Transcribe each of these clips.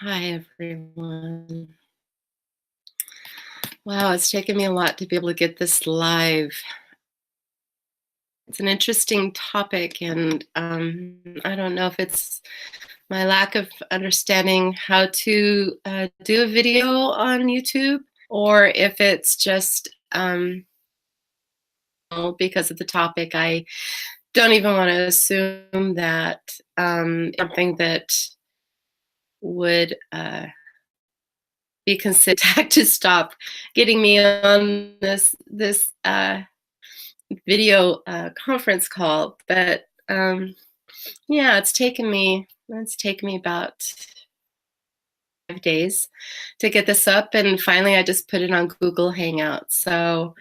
Hi, everyone. Wow, it's taken me a lot to be able to get this live. It's an interesting topic, and I don't know if it's my lack of understanding how to do a video on YouTube, or if it's just because of the topic. I don't even want to assume that something that would be considered to stop getting me on this video conference call. But yeah, it's taken me about 5 days to get this up, and finally I just put it on Google Hangouts. So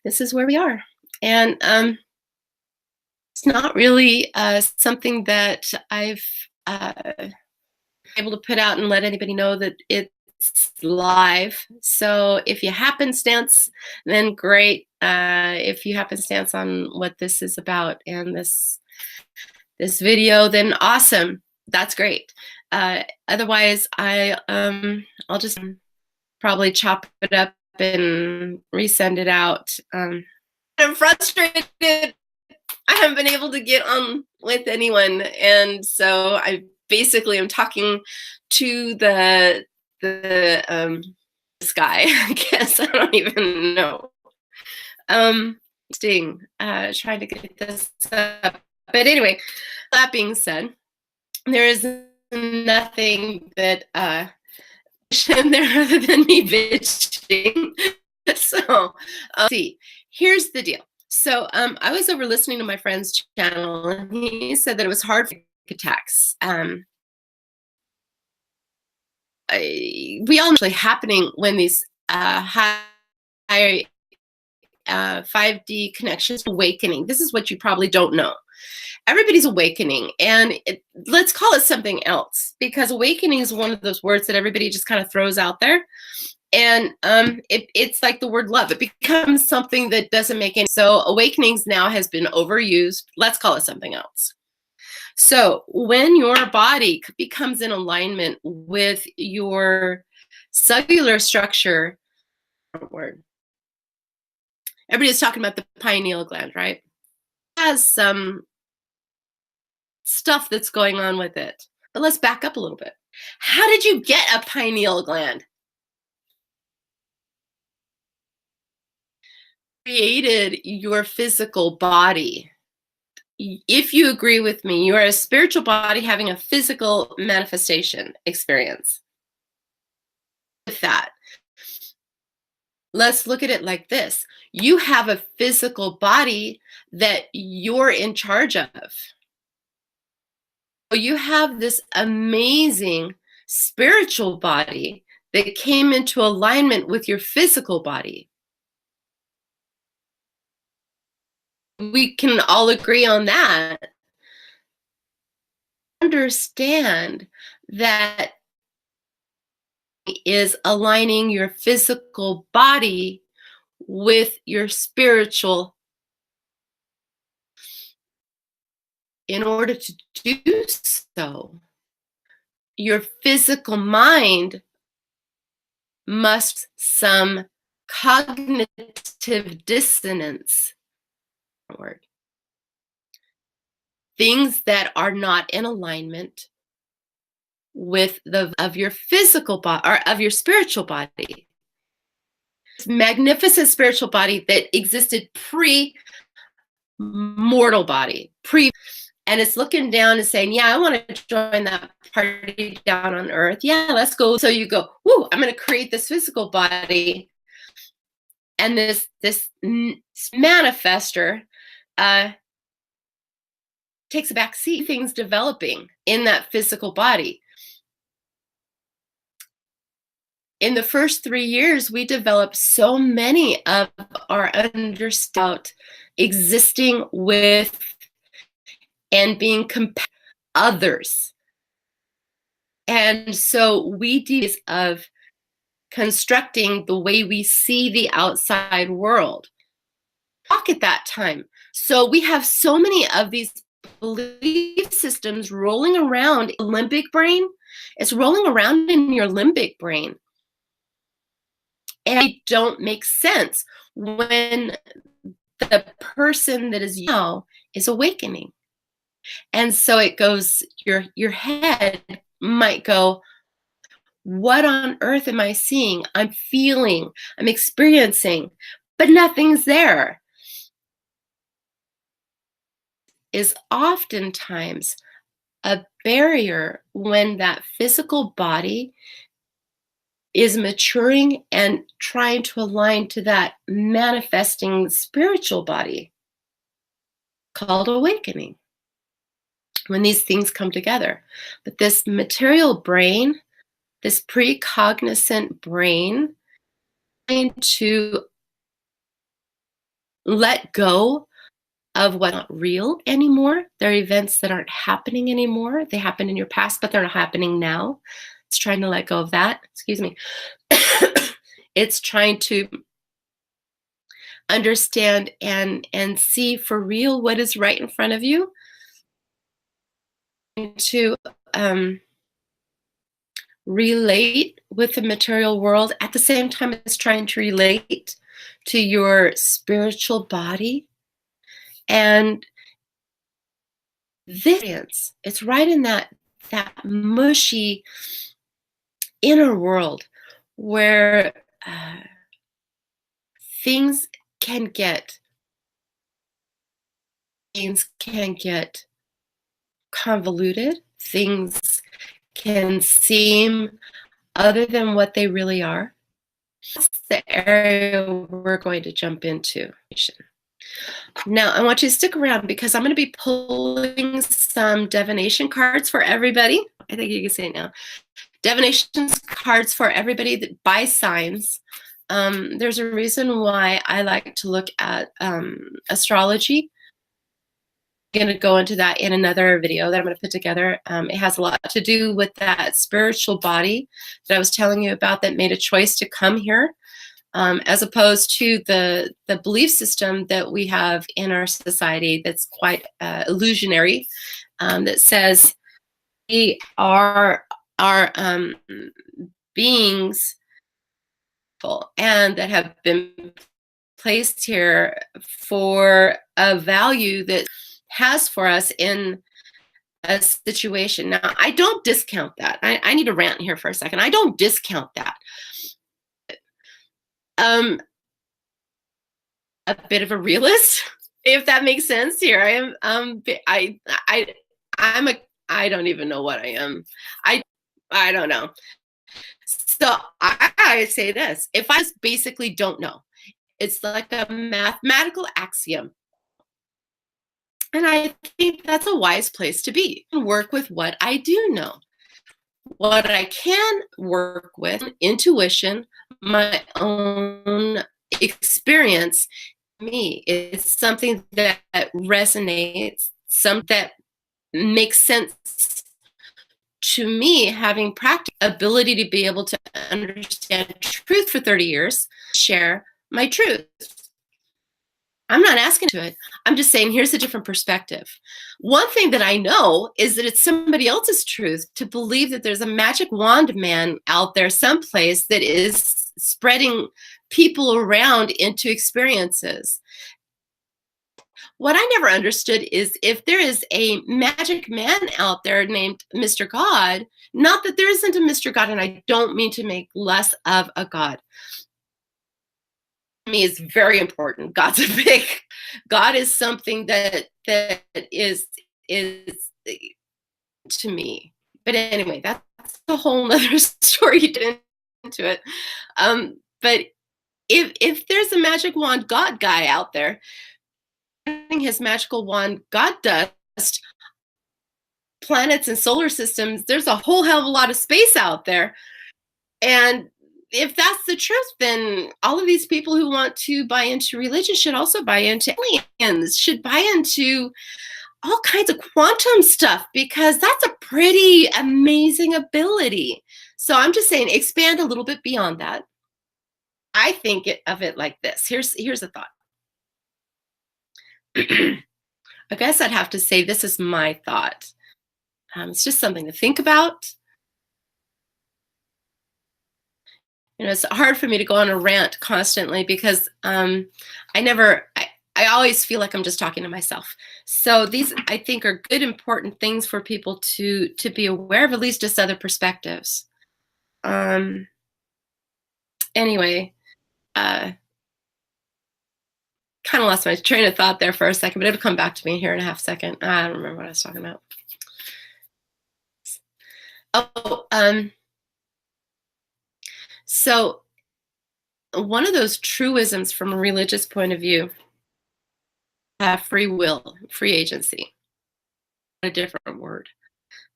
this is where we are, and it's not really something that I've able to put out and let anybody know that it's live. So if you happenstance, then great. If you happenstance on what this is about and this video, then awesome. That's great. Otherwise, I'll just probably chop it up and resend it out. I'm frustrated. I haven't been able to get on with anyone, and so I basically am talking to the sky. I guess I don't even know. Trying to get this up, but anyway, that being said, there is nothing that in there other than me bitching. So see, here's the deal. So I was over listening to my friend's channel, and he said that it was hard for attacks. We all actually happening when these high 5D connections awakening. This is what you probably don't know. Everybody's awakening, and let's call it something else, because awakening is one of those words that everybody just kind of throws out there. And it's like the word love. It becomes something that doesn't make any. So awakenings now has been overused. Let's call it something else. So when your body becomes in alignment with your cellular structure, word. Everybody's talking about the pineal gland, right? It has some stuff that's going on with it. But let's back up a little bit. How did you get a pineal gland? Created your physical body. If you agree with me, you are a spiritual body having a physical manifestation experience. With that, let's look at it like this. You have a physical body that you're in charge of. You have this amazing spiritual body that came into alignment with your physical body. We can all agree on that. Understand that is aligning your physical body with your spiritual. In order to do so, your physical mind must some cognitive dissonance. Word. Things that are not in alignment with of your physical body or of your spiritual body. This magnificent spiritual body that existed pre-mortal body, and it's looking down and saying, yeah, I want to join that party down on earth. Yeah, let's go. So you go, whoo, I'm going to create this physical body. And this manifester takes a back seat, things developing in that physical body. In the first 3 years, we developed so many of our understanding existing with and being compassionate others. And so we do this of constructing the way we see the outside world. Talk at that time. So we have so many of these belief systems rolling around limbic brain. It's rolling around in your limbic brain. And they don't make sense when the person that is now is awakening. And so it goes, your head might go, what on earth am I seeing? I'm feeling, I'm experiencing, but nothing's there. Is oftentimes a barrier when that physical body is maturing and trying to align to that manifesting spiritual body called awakening, when these things come together. But this material brain, this precognizant brain, trying to let go of what's not real anymore. There are events that aren't happening anymore. They happened in your past, but they're not happening now. It's trying to let go of that. Excuse me. It's trying to understand and see for real what is right in front of you. To relate with the material world at the same time as trying to relate to your spiritual body. And this, it's right in that mushy inner world where things can get convoluted, things can seem other than what they really are. That's the area we're going to jump into. Now, I want you to stick around because I'm going to be pulling some divination cards for everybody. I think you can say it now. Divination cards for everybody that by signs. There's a reason why I like to look at astrology. I'm going to go into that in another video that I'm going to put together. It has a lot to do with that spiritual body that I was telling you about that made a choice to come here, as opposed to the belief system that we have in our society that's quite illusionary, that says we are beings and that have been placed here for a value that has for us in a situation. Now, I don't discount that. I need to rant here for a second. I don't discount that. A bit of a realist, if that makes sense. Here I am. I don't even know what I am. I don't know. So I say this: if I just basically don't know, it's like a mathematical axiom. And I think that's a wise place to be. Work with what I do know. What I can work with, intuition, my own experience, me, is something that resonates, something that makes sense to me, having practical ability to be able to understand truth for 30 years, share my truth. I'm not asking to it. I'm just saying, here's a different perspective. One thing that I know is that it's somebody else's truth to believe that there's a magic wand man out there someplace that is spreading people around into experiences. What I never understood is if there is a magic man out there named Mr. God, not that there isn't a Mr. God, and I don't mean to make less of a God. Me is very important. God is something that is to me. But anyway, that's a whole nother story to get into it. But if there's a magic wand God guy out there, his magical wand God dust, planets and solar systems, there's a whole hell of a lot of space out there. And if that's the truth, then all of these people who want to buy into religion should also buy into aliens, should buy into all kinds of quantum stuff, because that's a pretty amazing ability. So I'm just saying, expand a little bit beyond that. I think of it like this. Here's a thought. I guess I'd have to say this is my thought. It's just something to think about. It's hard for me to go on a rant constantly because I always feel like I'm just talking to myself. So these, I think, are good, important things for people to be aware of, at least just other perspectives. Um, anyway, uh, kind of lost my train of thought there for a second, but it'll come back to me here in a half second. I don't remember what I was talking about. Oh, so one of those truisms from a religious point of view, have free will, free agency, a different word.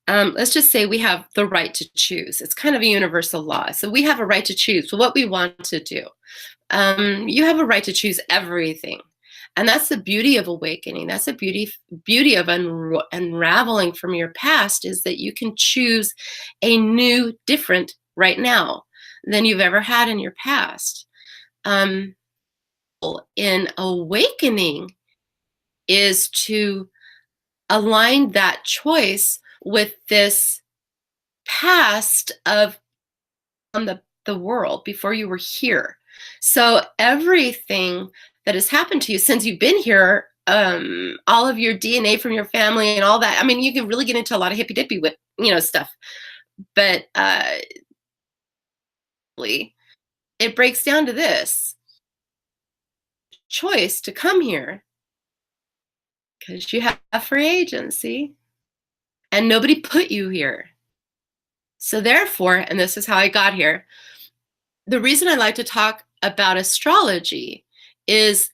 Let's just say we have the right to choose. It's kind of a universal law. So we have a right to choose what we want to do. You have a right to choose everything. And that's the beauty of awakening. That's the beauty of unraveling from your past, is that you can choose a new, different right now than you've ever had in your past. In awakening is to align that choice with this past of the world before you were here. So everything that has happened to you since you've been here, all of your DNA from your family and all that. I mean, you can really get into a lot of hippy dippy with stuff, but it breaks down to this choice to come here because you have free agency and nobody put you here. So therefore, and this is how I got here, the reason I like to talk about astrology is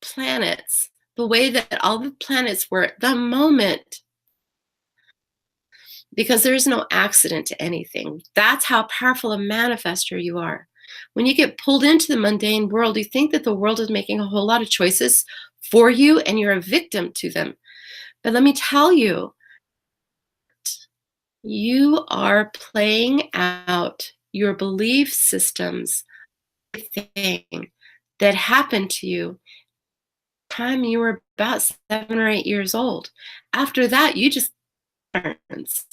planets, the way that all the planets were at the moment, because there is no accident to anything. That's how powerful a manifester you are. When you get pulled into the mundane world, you think that the world is making a whole lot of choices for you and you're a victim to them. But let me tell you, you are playing out your belief systems, thing that happened to you time you were about 7 or 8 years old. After that, you just learns.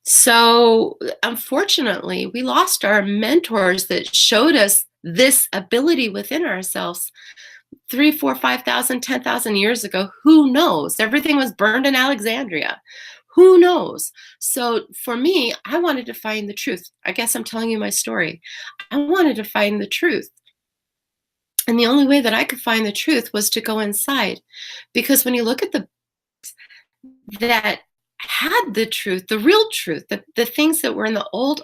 So unfortunately, we lost our mentors that showed us this ability within ourselves 3, 4, 5,000, 10,000 years ago. Who knows? Everything was burned in Alexandria. Who knows? So for me, I wanted to find the truth. I guess I'm telling you my story. I wanted to find the truth. And the only way that I could find the truth was to go inside. Because when you look at the that had the truth, the real truth, the things that were in the old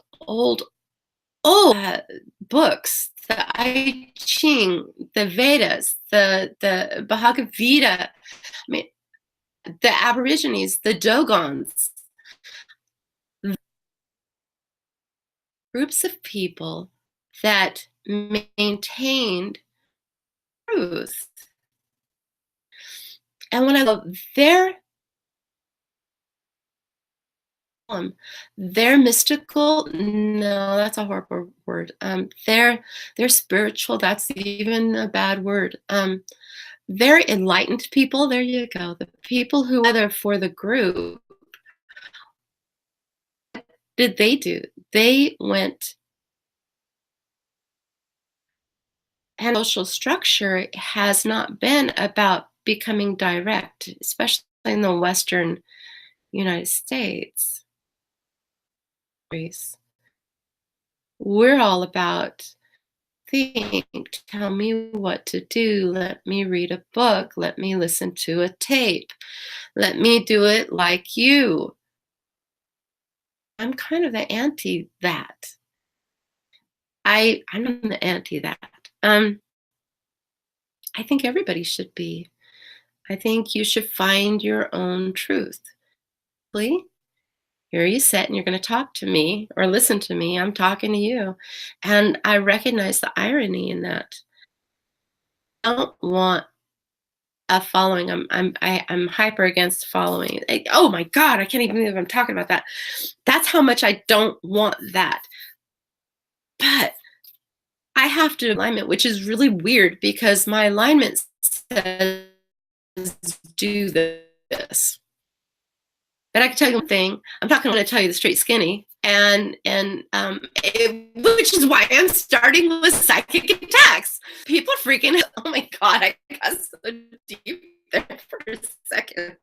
books, the I Ching, the Vedas, the Bhagavad Gita, I mean, the Aborigines, the Dogons, groups of people that maintained truth. And when I go, they're mystical. No, that's a horrible word. They're spiritual. That's even a bad word. They're enlightened people. There you go. The people who are there for the group. What did they do? They went, and social structure has not been about becoming direct, especially in the Western United States. We're all about think, tell me what to do, let me read a book, let me listen to a tape, let me do it like you. I'm kind of the anti that. I'm the anti that. I think everybody should be. I think you should find your own truth. Here you sit and you're going to talk to me or listen to me. I'm talking to you. And I recognize the irony in that. I don't want a following. I'm hyper against following. Oh my God, I can't even believe I'm talking about that. That's how much I don't want that. But I have to alignment, which is really weird because my alignment says do this. But I can tell you one thing. I'm not going to tell you the straight skinny, which is why I'm starting with psychic attacks. People are freaking out. Oh my god, I got so deep there for a second.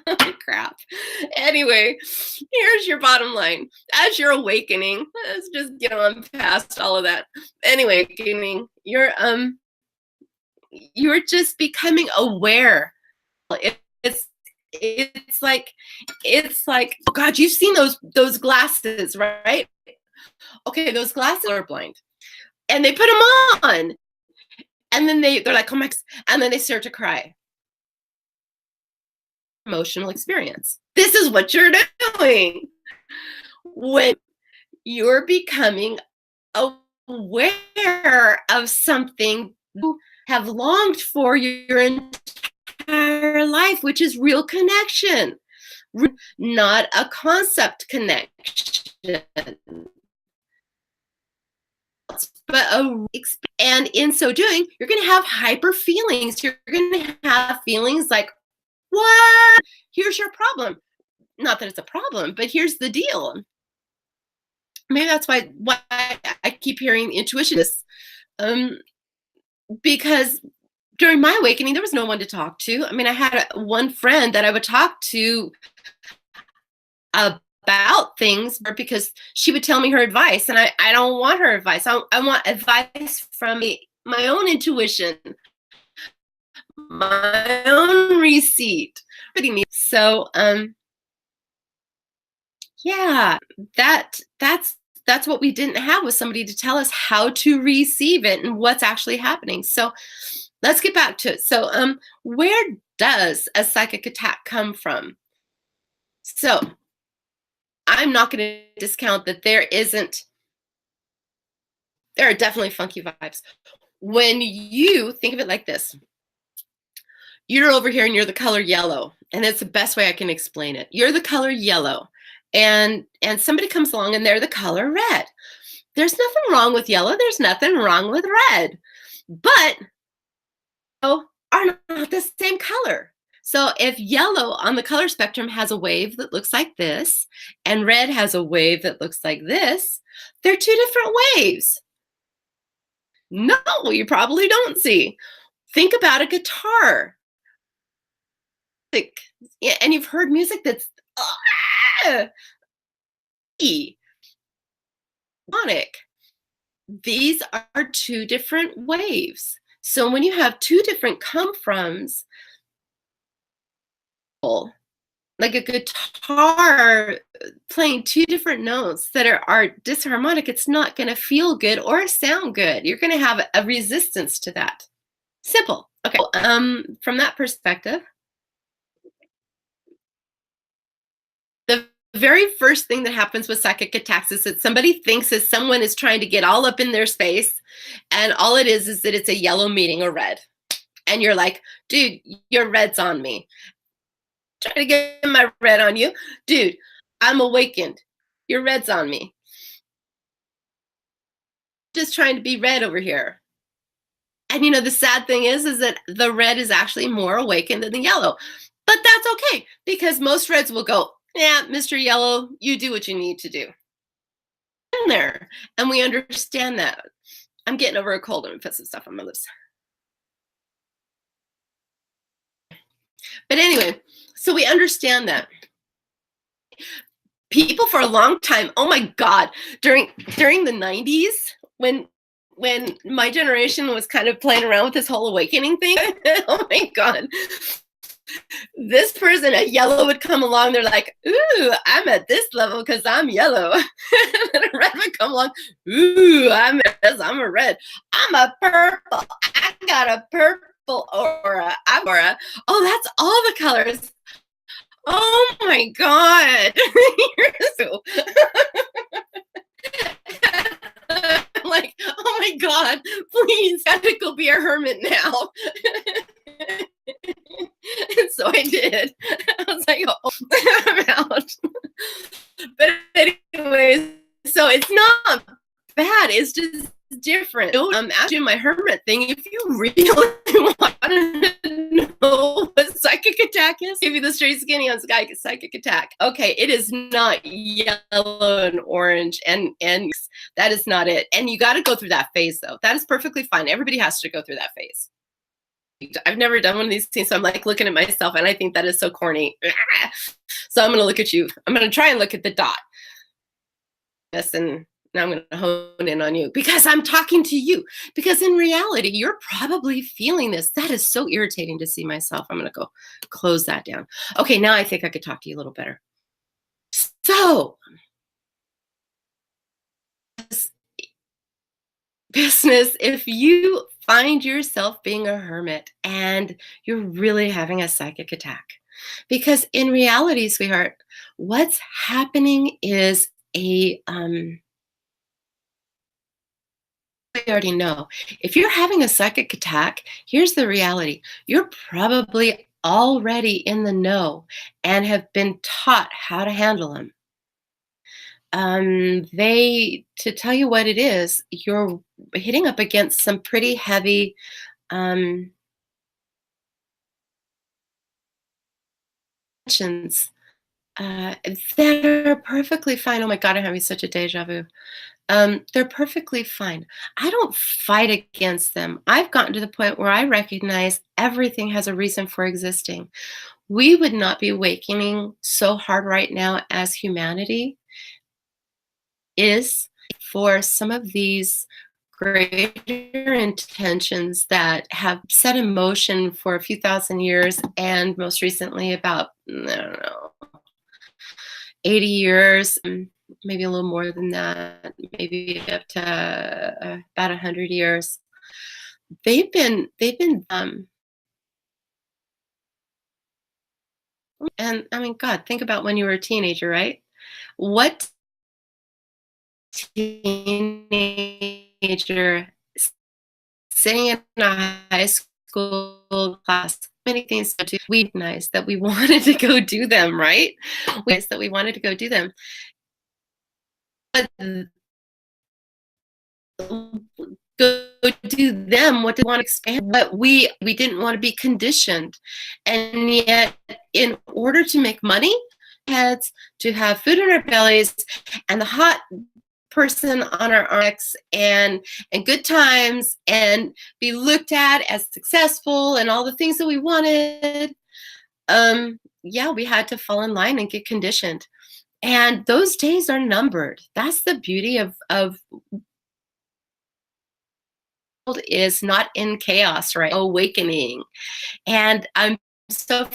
Holy crap. Anyway, here's your bottom line. As you're awakening, let's just get on past all of that. Anyway, you're just becoming aware. It's like, oh God, you've seen those glasses, right? Okay, those glasses are blind, and they put them on, and then they're like, oh my, and then they start to cry. Emotional experience. This is what you're doing when you're becoming aware of something you have longed for your entire life, which is real connection, not a concept connection, but and in so doing, you're going to have hyper feelings. You're going to have feelings like, what? Here's your problem. Not that it's a problem, but here's the deal. Maybe that's why I keep hearing intuitionists, because during my awakening, there was no one to talk to. I mean, I had one friend that I would talk to about things because she would tell me her advice, and I don't want her advice. I want advice from my own intuition, my own receipt. So, yeah, that's what we didn't have, was somebody to tell us how to receive it and what's actually happening. So let's get back to it. So where does a psychic attack come from? So I'm not going to discount that there are definitely funky vibes. When you think of it like this, you're over here and you're the color yellow, and it's the best way I can explain it. You're the color yellow, and somebody comes along and they're the color red. There's nothing wrong with yellow. There's nothing wrong with red, but are not the same color. So if yellow on the color spectrum has a wave that looks like this, and red has a wave that looks like this, they're two different waves. No, you probably don't see. Think about a guitar. And you've heard music that's sonic. These are two different waves. So when you have two different come-froms, like a guitar playing two different notes that are disharmonic, it's not going to feel good or sound good. You're going to have a resistance to that. Simple. Okay. From that perspective, the very first thing that happens with psychic attacks is that somebody thinks that someone is trying to get all up in their space, and all it is that it's a yellow meeting a red. And you're like, dude, your red's on me. Trying to get my red on you. Dude, I'm awakened. Your red's on me. Just trying to be red over here. And the sad thing is that the red is actually more awakened than the yellow. But that's okay, because most reds will go, yeah, Mr. Yellow, you do what you need to do. In there. And we understand that. I'm getting over a cold and put some stuff on my lips. But anyway, so we understand that. People for a long time, oh my God, during the 90s, when my generation was kind of playing around with this whole awakening thing, oh my God, this person, a yellow, would come along. They're like, ooh, I'm at this level because I'm yellow. And then a red would come along. Ooh, I'm a red. I'm a purple. I got a purple aura. I'm aura. Oh, that's all the colors. Oh my God. You're so I'm like, oh my God, please, I have to go be a hermit now. And so I did. I was like, oh, I'm out. But anyways, so it's not bad. It's just different. I'm actually my hermit thing. If you really want to know attack is? Give you the straight skinny on psychic attack. Okay, it is not yellow and orange, and that is not it. And you got to go through that phase, though. That is perfectly fine. Everybody has to go through that phase. I've never done one of these things, so I'm like looking at myself, and I think that is so corny. So I'm going to look at you. I'm going to try and look at the dot. Yes, and now I'm going to hone in on you because I'm talking to you. Because in reality, you're probably feeling this. That is so irritating to see myself. I'm going to go close that down. Okay, now I think I could talk to you a little better. So, business, if you find yourself being a hermit and you're really having a psychic attack, because in reality, sweetheart, what's happening is we already know. If you're having a psychic attack, here's the reality. You're probably already in the know and have been taught how to handle them. To tell you what it is, you're hitting up against some pretty heavy tensions that are perfectly fine. Oh my God, I'm having such a deja vu. They're perfectly fine. I don't fight against them. I've gotten to the point where I recognize everything has a reason for existing. We would not be awakening so hard right now as humanity is for some of these greater intentions that have set in motion for a few thousand years, and most recently about, I don't know, 80 years, maybe a little more than that, maybe up to about 100 years. They've been and I mean, God, think about when you were a teenager, right? What teenager sitting in a high school class, many things to do, we recognized that we wanted to go do them, right? We wanted to go do them. But go do them, what did we want to expand, but we didn't want to be conditioned. And yet, in order to make money, heads to have food in our bellies and the hot person on our necks and good times and be looked at as successful and all the things that we wanted, yeah, we had to fall in line and get conditioned. And those days are numbered. That's the beauty of is not in chaos, right? Awakening. And I'm so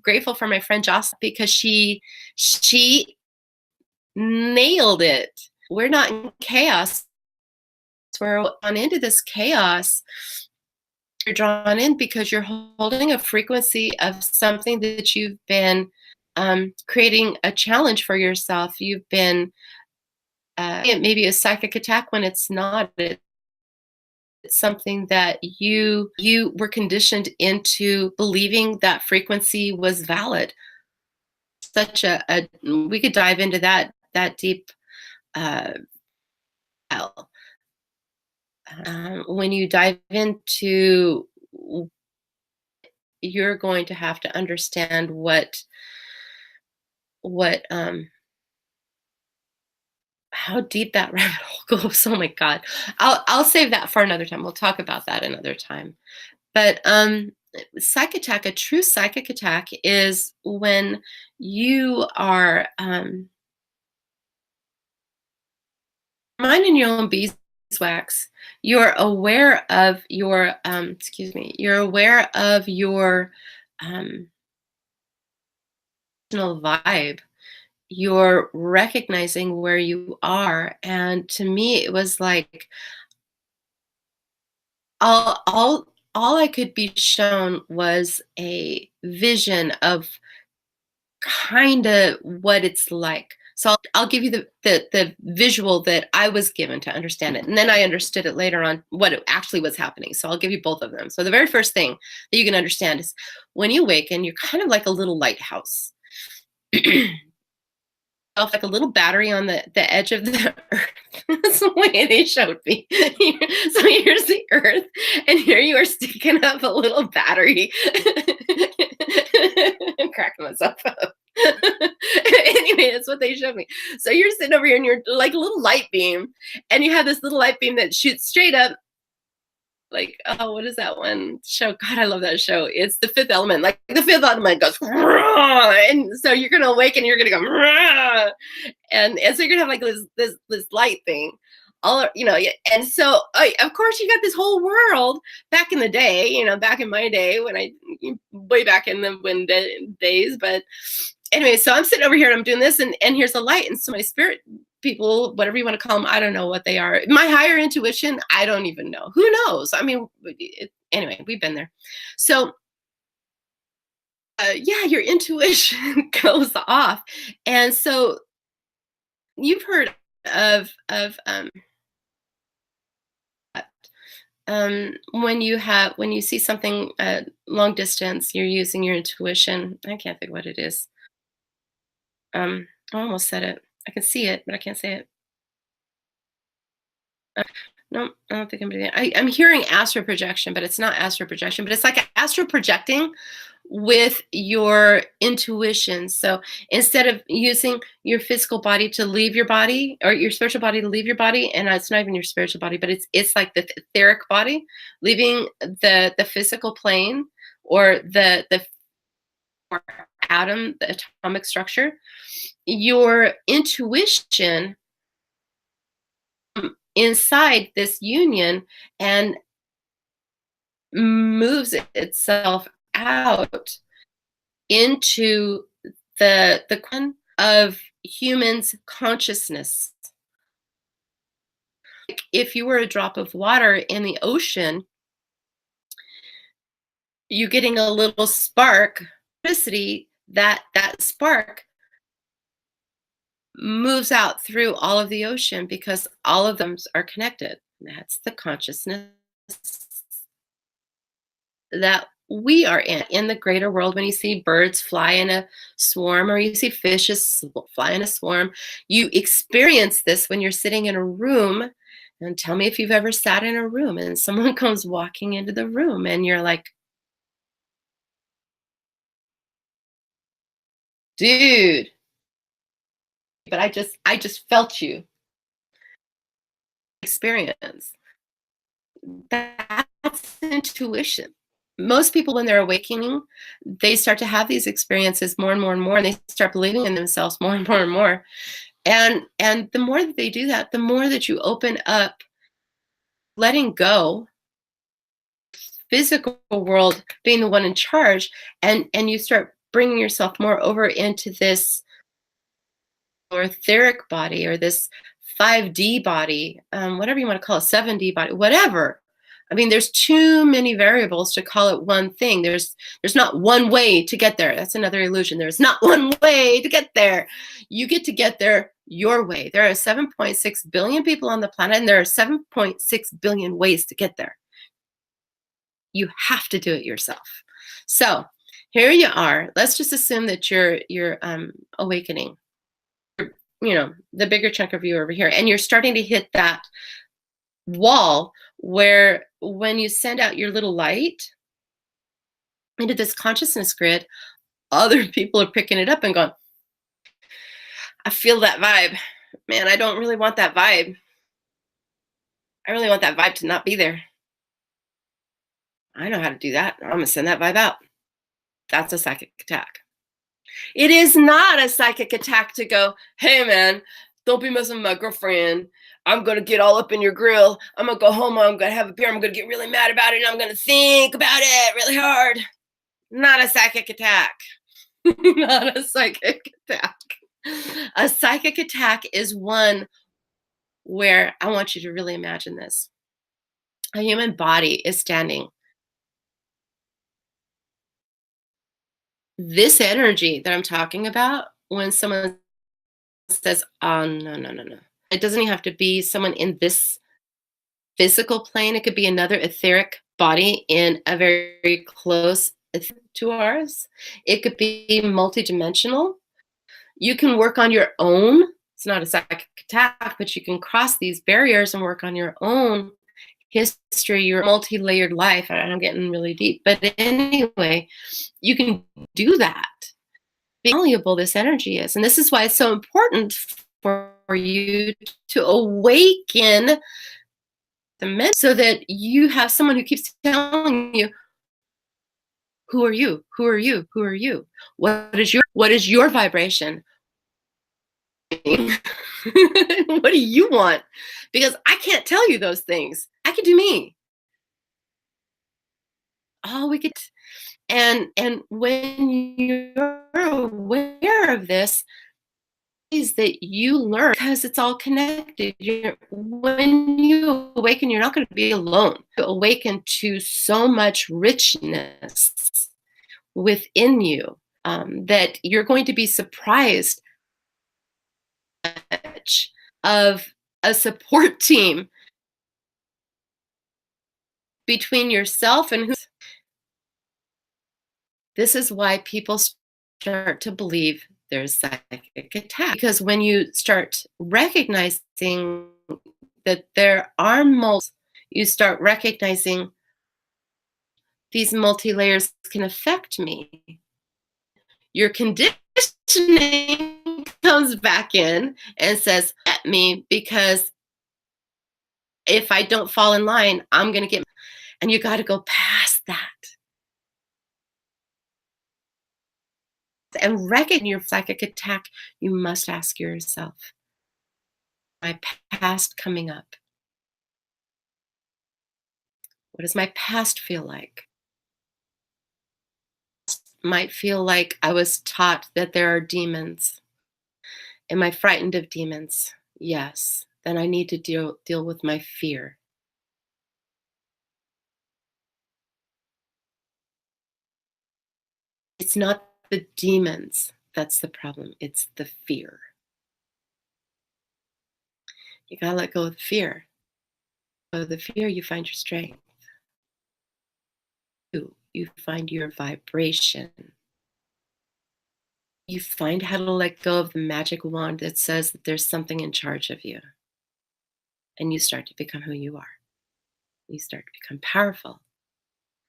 grateful for my friend Joss because she nailed it. We're not in chaos. We're on into this chaos. You're drawn in because you're holding a frequency of something that you've been creating a challenge for yourself. You've been it may be a psychic attack when it's not. It's something that you were conditioned into believing that frequency was valid. Such a we could dive into that deep. When you dive into, you're going to have to understand what how deep that rabbit hole goes. Oh my God. I'll save that for another time. We'll talk about that another time. But psych attack, a true psychic attack is when you are minding your own beeswax. You're aware of your you're aware of your vibe. You're recognizing where you are. And to me, it was like all I could be shown was a vision of kind of what it's like. So I'll give you the visual that I was given to understand it. And then I understood it later on what it actually was happening. So I'll give you both of them. So the very first thing that you can understand is when you awaken, you're kind of like a little lighthouse. like a little battery on the edge of the earth. That's the way they showed me. So here's the earth, and here you are sticking up a little battery. I'm cracking myself up. Anyway, that's what they showed me. So you're sitting over here and you're like a little light beam, and you have this little light beam that shoots straight up, like, oh, what is that one show? God, I love that show. It's The Fifth Element. Like the Fifth Element goes, and so you're gonna awaken. You're gonna go, and so you're gonna have like this light thing, all yeah. And so, of course, you got this whole world back in the day. Back in my day when way back in the days. But anyway, so I'm sitting over here and I'm doing this, and here's a light, and so my spirit people, whatever you want to call them, I don't know what they are. My higher intuition, I don't even know. Who knows? I mean, anyway, we've been there. So, yeah, your intuition goes off, and so you've heard of when you see something long distance, you're using your intuition. I can't think what it is. I almost said it. I can see it, but I can't say it. No, I don't think I'm doing it. I'm hearing astral projection, but it's not astral projection, but it's like astral projecting with your intuition. So instead of using your physical body to leave your body, or your spiritual body to leave your body, and it's not even your spiritual body, but it's like the etheric body leaving the physical plane, or the atom, the atomic structure, your intuition inside this union and moves itself out into the of humans' consciousness. Like if you were a drop of water in the ocean, you getting a little spark, electricity, that spark moves out through all of the ocean because all of them are connected. That's the consciousness that we are in the greater world. When you see birds fly in a swarm, or you see fishes fly in a swarm, you experience this when you're sitting in a room. And tell me if you've ever sat in a room and someone comes walking into the room and you're like, dude, but I just felt you. Experience. That's intuition. Most people, when they're awakening, they start to have these experiences more and more and more, and they start believing in themselves more and more and more. And the more that they do that, the more that you open up, letting go, physical world being the one in charge, and you start bringing yourself more over into this or etheric body, or this 5D body, whatever you want to call it, 7D body, whatever. I mean, there's too many variables to call it one thing. There's not one way to get there. That's another illusion. There's not one way to get there. You get to get there your way. There are 7.6 billion people on the planet, and there are 7.6 billion ways to get there. You have to do it yourself. So here you are. Let's just assume that you're awakening. The bigger chunk of you over here, and you're starting to hit that wall where when you send out your little light into this consciousness grid, other people are picking it up and going, I feel that vibe. Man, I don't really want that vibe. I really want that vibe to not be there. I know how to do that. I'm going to send that vibe out. That's a psychic attack. It is not a psychic attack to go, hey, man, don't be messing with my girlfriend. I'm going to get all up in your grill. I'm going to go home. I'm going to have a beer. I'm going to get really mad about it. And I'm going to think about it really hard. Not a psychic attack. Not a psychic attack. A psychic attack is one where I want you to really imagine this. A human body is standing. This energy that I'm talking about, when someone says, oh, no, no, no, no. It doesn't even have to be someone in this physical plane. It could be another etheric body in a very close to ours. It could be multidimensional. You can work on your own. It's not a psychic attack, but you can cross these barriers and work on your own history, your multi-layered life. I'm getting really deep, but anyway, you can do that. Be malleable this energy is, and this is why it's so important for you to awaken the men, so that you have someone who keeps telling you, who are you, who are you, who are you, what is your vibration? What do you want? Because I can't tell you those things. I can do me. Oh, we could. And when you're aware of this, is that you learn, because it's all connected. When you awaken, you're not going to be alone. You awaken to so much richness within you, that you're going to be surprised of a support team between yourself and who. This is why people start to believe there's psychic attack, because when you start recognizing that there are you start recognizing these multi-layers can affect me. Your conditioning comes back in and says, at me, because if I don't fall in line, I'm going to get, and you got to go past that and recognize your psychic attack. You must ask yourself, my past coming up, what does my past feel like? Might feel like I was taught that there are demons. Am I frightened of demons? Yes. Then I need to deal with my fear. It's not the demons that's the problem. It's the fear. You gotta let go of the fear. So the fear, you find your strength. You find your vibration. You find how to let go of the magic wand that says that there's something in charge of you. And you start to become who you are. You start to become powerful.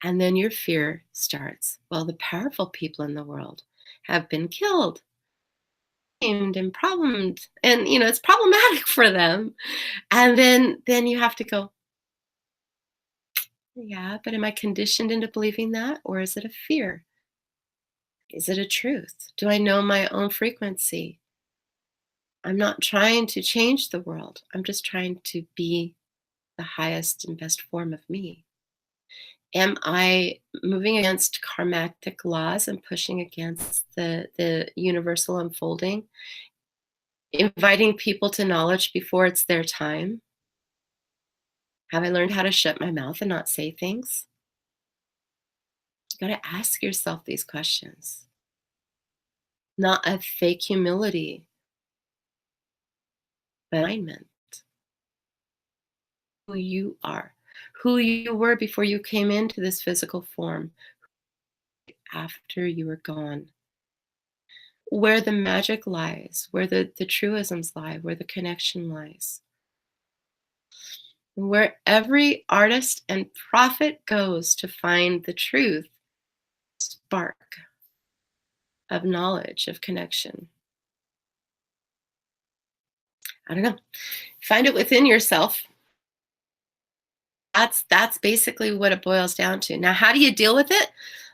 And then your fear starts. Well, the powerful people in the world have been killed and problemed, and it's problematic for them. And then you have to go, yeah, but am I conditioned into believing that, or is it a fear? Is it a truth? Do I know my own frequency? I'm not trying to change the world. I'm just trying to be the highest and best form of me. Am I moving against karmatic laws and pushing against the universal unfolding, inviting people to knowledge before it's their time? Have I learned how to shut my mouth and not say things? You got to ask yourself these questions. Not a fake humility, but alignment. Who you are, who you were before you came into this physical form, after you were gone. Where the magic lies, where the truisms lie, where the connection lies. Where every artist and prophet goes to find the truth, spark of knowledge, of connection. I don't know. Find it within yourself. That's basically what it boils down to. Now, how do you deal with it?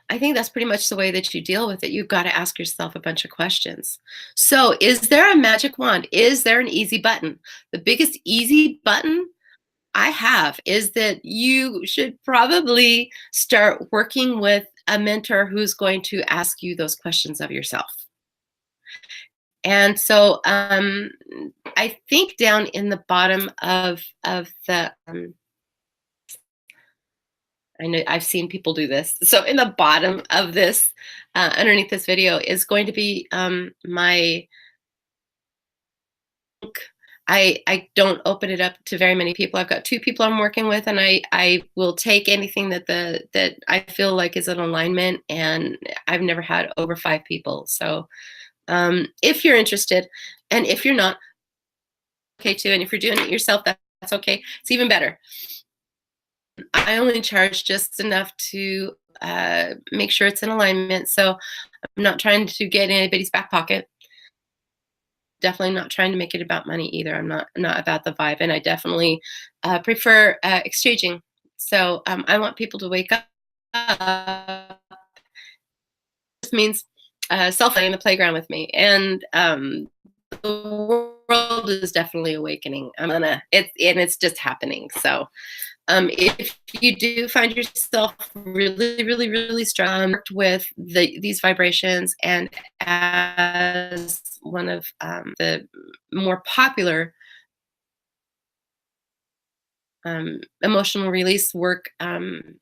I think that's pretty much the way that you deal with it. You've got to ask yourself a bunch of questions. So, is there a magic wand? Is there an easy button? The biggest easy button I have is that you should probably start working with a mentor who's going to ask you those questions of yourself. And so I think down in the bottom of the I know I've seen people do this. So in the bottom of this, underneath this video, is going to be my. I don't open it up to very many people. I've got 2 people I'm working with, and I will take anything that I feel like is in alignment. And I've never had over 5 people. So if you're interested. And if you're not, okay too. And if you're doing it yourself, that's okay. It's even better. I only charge just enough to make sure it's in alignment. So I'm not trying to get in anybody's back pocket. Definitely not trying to make it about money either. I'm not about the vibe, and I definitely prefer exchanging. So I want people to wake up. This means self-playing in the playground with me, and the world is definitely awakening. It's just happening. So if you do find yourself really, really, really strong with these vibrations, and as one of the more popular emotional release work,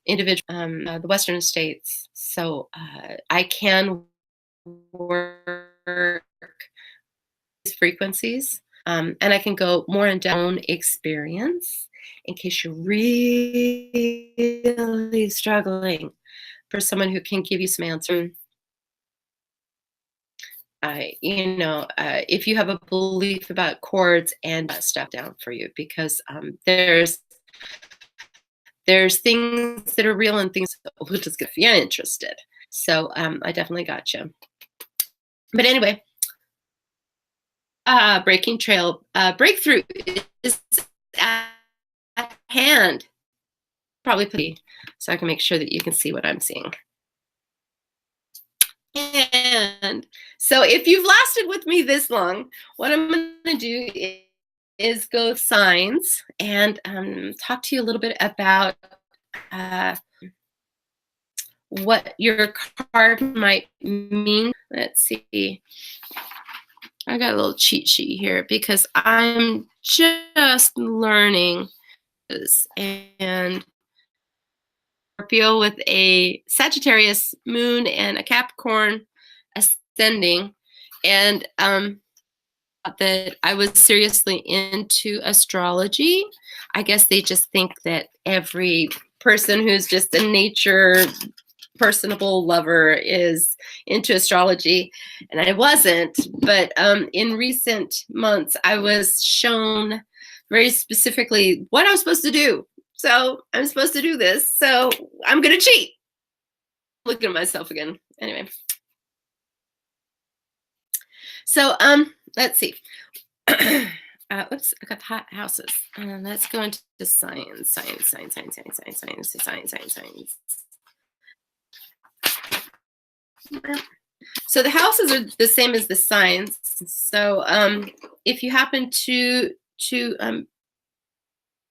individual, the Western states. So I can work these frequencies, and I can go more in down experience in case you're really struggling for someone who can give you some answers. If you have a belief about chords and that stuff down for you, because there's things that are real and things will just get you interested. So I definitely got you. But anyway, breaking trail breakthrough is at hand. Probably pretty, so I can make sure that you can see what I'm seeing. And so if you've lasted with me this long, what I'm going to do is go signs and talk to you a little bit about what your card might mean. Let's see. I got a little cheat sheet here because I'm just learning this. And Scorpio with a Sagittarius moon and a Capricorn ascending, and that I was seriously into astrology. I guess they just think that every person who's just a nature personable lover is into astrology, and I wasn't. But in recent months, I was shown very specifically what I was supposed to do. So I'm supposed to do this. So I'm going to cheat. Looking at myself again. Anyway. So let's see. Oops, I got hot houses. Let's go into science. So the houses are the same as the signs. So if you happen to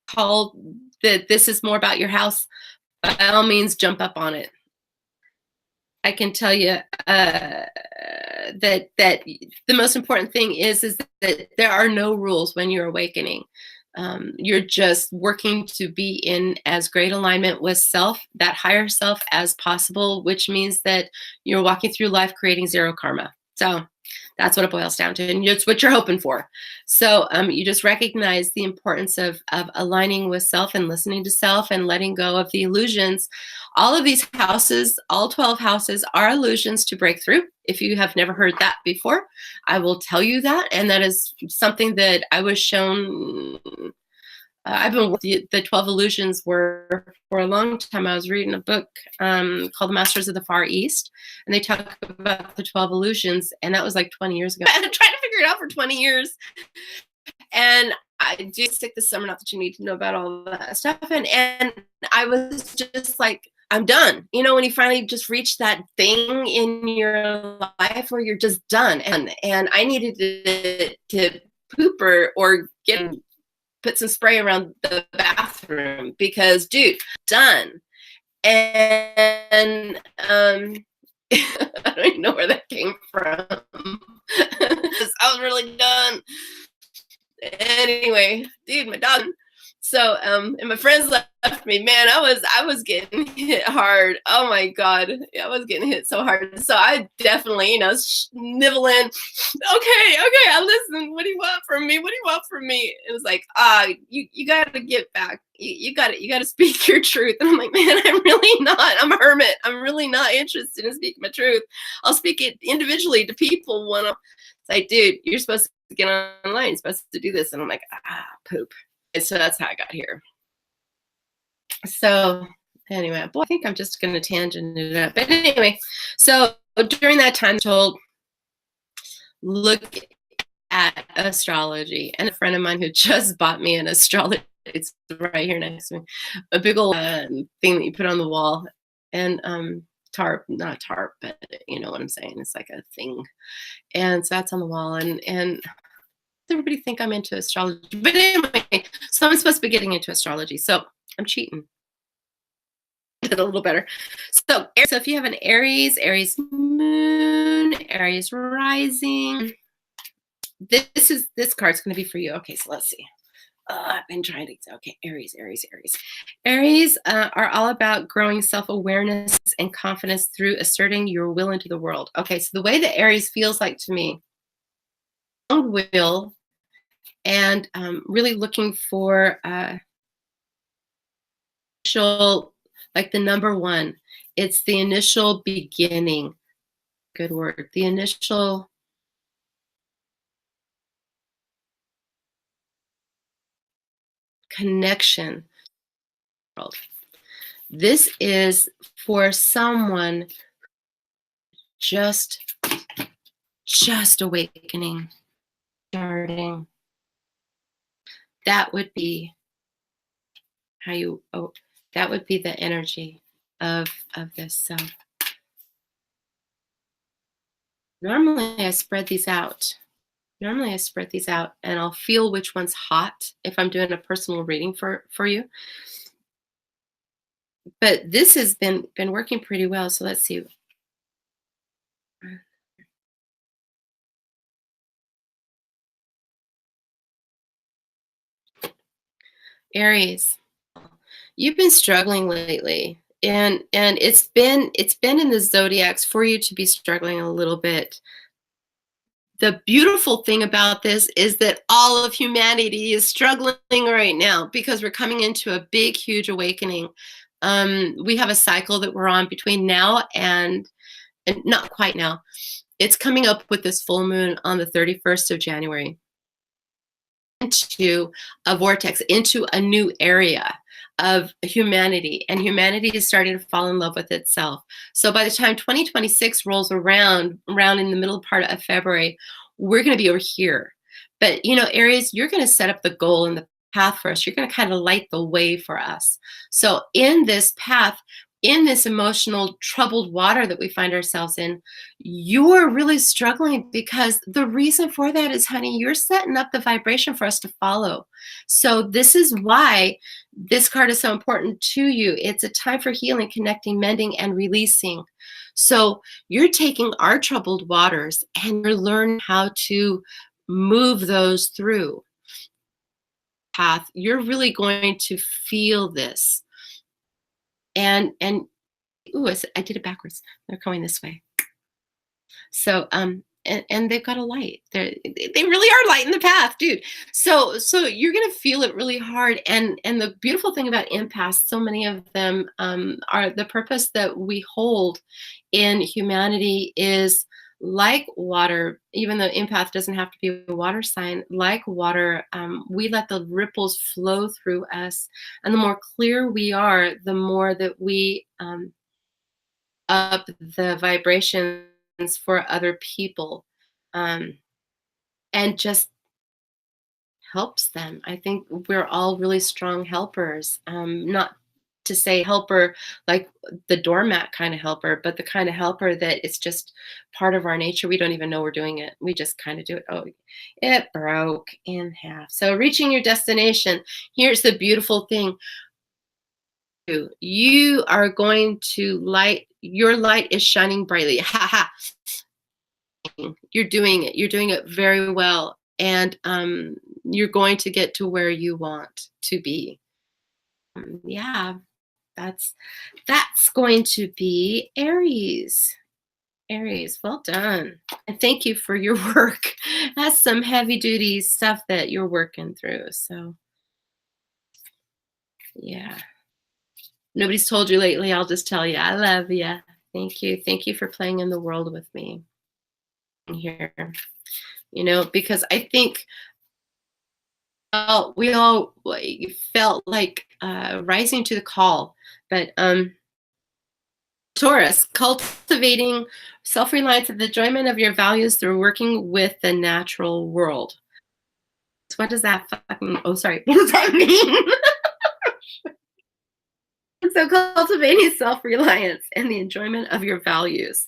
call that this is more about your house, by all means jump up on it. I can tell you that the most important thing is that there are no rules when you're awakening. You're just working to be in as great alignment with self, that higher self, as possible, which means that you're walking through life creating zero karma. So that's what it boils down to, and it's what you're hoping for. So you just recognize the importance of aligning with self and listening to self and letting go of the illusions. All of these houses, all 12 houses, are illusions to break through. If you have never heard that before, I will tell you that, and that is something that I was shown. I've been the 12 illusions were for a long time. I was reading a book called The Masters of the Far East, and they talk about the 12 illusions, and that was like 20 years ago. I've been trying to figure it out for 20 years, and I do sick this summer. Not that you need to know about all that stuff, and I was just like, I'm done. You know, when you finally just reach that thing in your life where you're just done, and I needed to poop or put some spray around the bathroom because, dude, done. And I don't even know where that came from. I was really done. Anyway, dude, my dog. And my friends left me. Man, I was getting hit hard. Oh my God, I was getting hit so hard. So I definitely, sniveling. Okay, I listen. What do you want from me? What do you want from me? It was like, you got to get back. You got to speak your truth. And I'm like, man, I'm really not. I'm a hermit. I'm really not interested in speaking my truth. I'll speak it individually to people when I'm like, dude, you're supposed to get online. You're supposed to do this. And I'm like, poop. And so that's how I got here. So anyway, boy, I think I'm just going to tangent it up. But anyway, so during that time, I was told, look at astrology. And a friend of mine who just bought me an astrology, it's right here next to me, a big old thing that you put on the wall. And tarp, not tarp, but you know what I'm saying. It's like a thing. And so that's on the wall. And everybody think I'm into astrology. But anyway, so I'm supposed to be getting into astrology. So I'm cheating. Did a little better. So if you have an Aries moon, Aries rising, this card's going to be for you. Okay, so let's see. I've been trying to, okay, Aries. Aries are all about growing self-awareness and confidence through asserting your will into the world. Okay, so the way that Aries feels like to me, will, and really looking for like the number one. It's the initial beginning. Good word. The initial connection. This is for someone just awakening, starting. That would be how you, that would be the energy of this. So normally I spread these out. And I'll feel which one's hot if I'm doing a personal reading for you. But this has been working pretty well. So let's see. Aries, you've been struggling lately, and it's been in the zodiacs for you to be struggling a little bit. The beautiful thing about this is that all of humanity is struggling right now because we're coming into a big, huge awakening. We have a cycle that we're on between now and not quite now. It's coming up with this full moon on the 31st of January. Into a vortex, into a new area of humanity, and humanity is starting to fall in love with itself. So by the time 2026 rolls around in the middle part of February, we're going to be over here. But Aries, you're going to set up the goal and the path for us. You're going to kind of light the way for us. So in this path, in this emotional troubled water that we find ourselves in, you're really struggling because the reason for that is, honey, you're setting up the vibration for us to follow. So this is why this card is so important to you. It's a time for healing, connecting, mending, and releasing. So you're taking our troubled waters and you're learning how to move those through path. You're really going to feel this. And ooh, I did it backwards. They're going this way. So and they've got a light. They really are lighting the path, dude. So you're gonna feel it really hard. And the beautiful thing about empaths, so many of them are the purpose that we hold in humanity is like water. Even though empath doesn't have to be a water sign, like water, we let the ripples flow through us. And the more clear we are, the more that we up the vibrations for other people, and just helps them. I think we're all really strong helpers. Not to say helper like the doormat kind of helper, but the kind of helper that it's just part of our nature. We don't even know we're doing it. We just kind of do it. Oh, it broke in half. So reaching your destination, here's the beautiful thing. You are going to light, your light is shining brightly. Ha ha. You're doing it. You're doing it very well. And you're going to get to where you want to be. Yeah, that's going to be Aries. Aries, well done. And thank you for your work. That's some heavy duty stuff that you're working through. So, yeah. Nobody's told you lately. I'll just tell you, I love you. Thank you. Thank you for playing in the world with me here. Because I think we all felt like rising to the call. But Taurus, cultivating self-reliance and the enjoyment of your values through working with the natural world. So what does that what does that mean? So cultivating self-reliance and the enjoyment of your values.